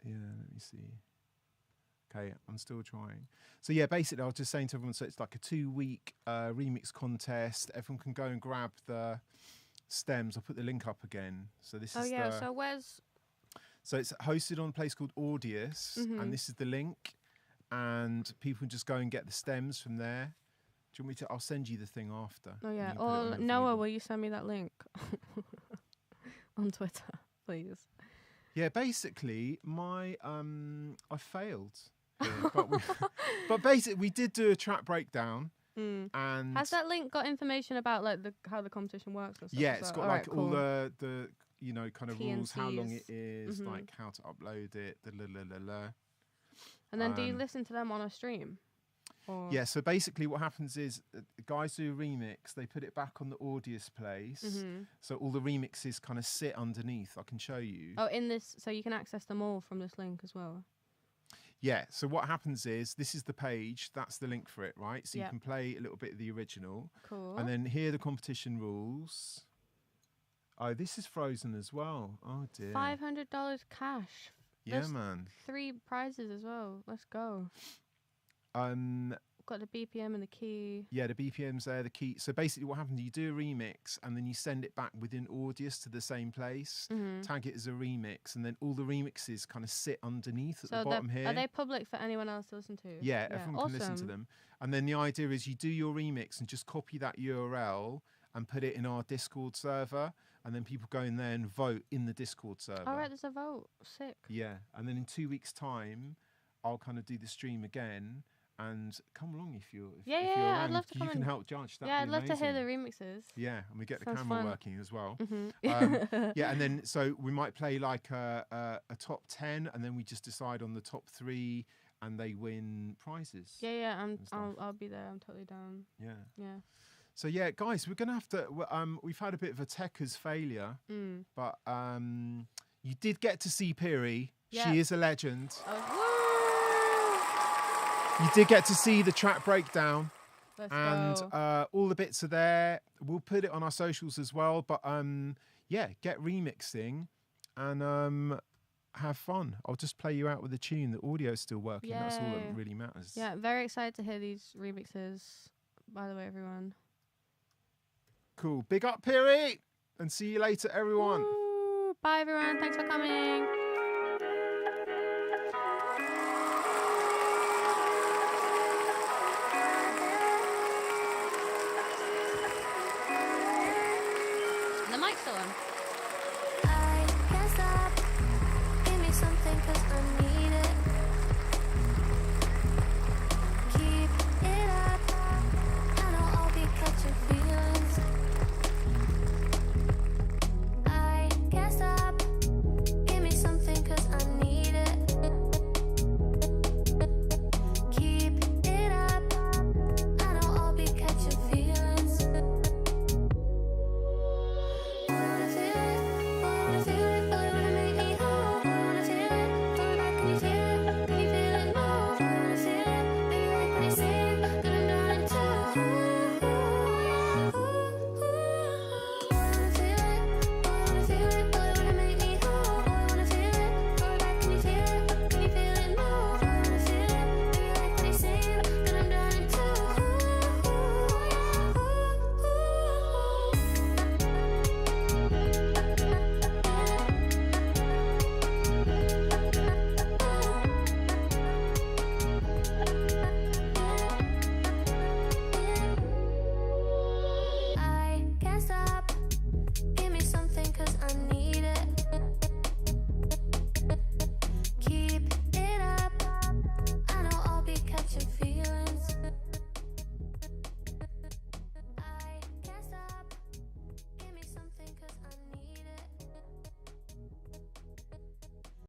Yeah, let me see. Okay, I'm still trying. So yeah, basically I was just saying to everyone, so it's like a 2-week remix contest. Everyone can go and grab the stems. I'll put the link up again. So this Oh is yeah, the, so where's... so it's hosted on a place called Audius, and this is the link. And people can just go and get the stems from there. Do you want me to? I'll send you the thing after. Oh yeah. and you can put it on Or your Noah, feed. will you send me that link? On Twitter, please. Yeah, basically, my I failed. Here, but basically, we did do a track breakdown, and Has that link got information about like how the competition works and stuff? yeah, as it's well? got like Alright, all cool. the you know kind of T and rules, how long it Cs. is, like how to upload it, the la la la la. And then do you listen to them on a stream? Or Yeah, so basically what happens is guys do a remix, they put it back on the Audius place, so all the remixes kind of sit underneath. I can show you. Oh, in this, so you can access them all from this link as well. Yeah, so what happens is, this is the page, that's the link for it, right? So you Yep. can play a little bit of the original. Cool. And then here are the competition rules. Oh, this is frozen as well. Oh dear. $500 cash. Yeah, there's man. 3 prizes as well. Let's go. Got the BPM and the key. Yeah, the BPM's there, the key. So basically what happens, you do a remix and then you send it back within Audius to the same place, tag it as a remix, and then all the remixes kind of sit underneath at So the bottom here. are they public for anyone else to listen to? Yeah, everyone can listen to awesome. them. And then the idea is you do your remix and just copy that URL and put it in our Discord server, and then people go in there and vote in the Discord server. All right, there's a vote. Sick. Yeah, and then in 2 weeks' time, I'll kind of do the stream again. And come along if you're if Yeah, you're yeah, around. I'd love to you come can and- help judge. That'd Yeah, I'd be love to hear the amazing. remixes. Yeah, and we get the Sounds camera fun. working as well. Mhm. Yeah, and then so we might play like a top 10, and then we just decide on the top 3, and they win prizes. Yeah, and stuff. I'll be there. I'm totally down. Yeah. Yeah. So yeah, guys, we're gonna have to. We've had a bit of a techers failure, but you did get to see Peri. Yeah. She is a legend. Woo! You did get to see the track breakdown. Let's And go. all the bits are there. We'll put it on our socials as well. But yeah, get remixing and have fun. I'll just play you out with the tune. The audio's still working. That's all that Yay. really matters. Yeah, very excited to hear these remixes. By the way, everyone. Cool. Big up, Peri. And see you later, everyone. Woo! Bye, everyone. Thanks for coming. The mic's still on. I can't stop. Give me something 'cause I need it. Keep it up. I know I'll be catching feelings. I can't stop. Give me something 'cause I need it. Keep it up. I know I'll be catching feelings. Wanna feel inside.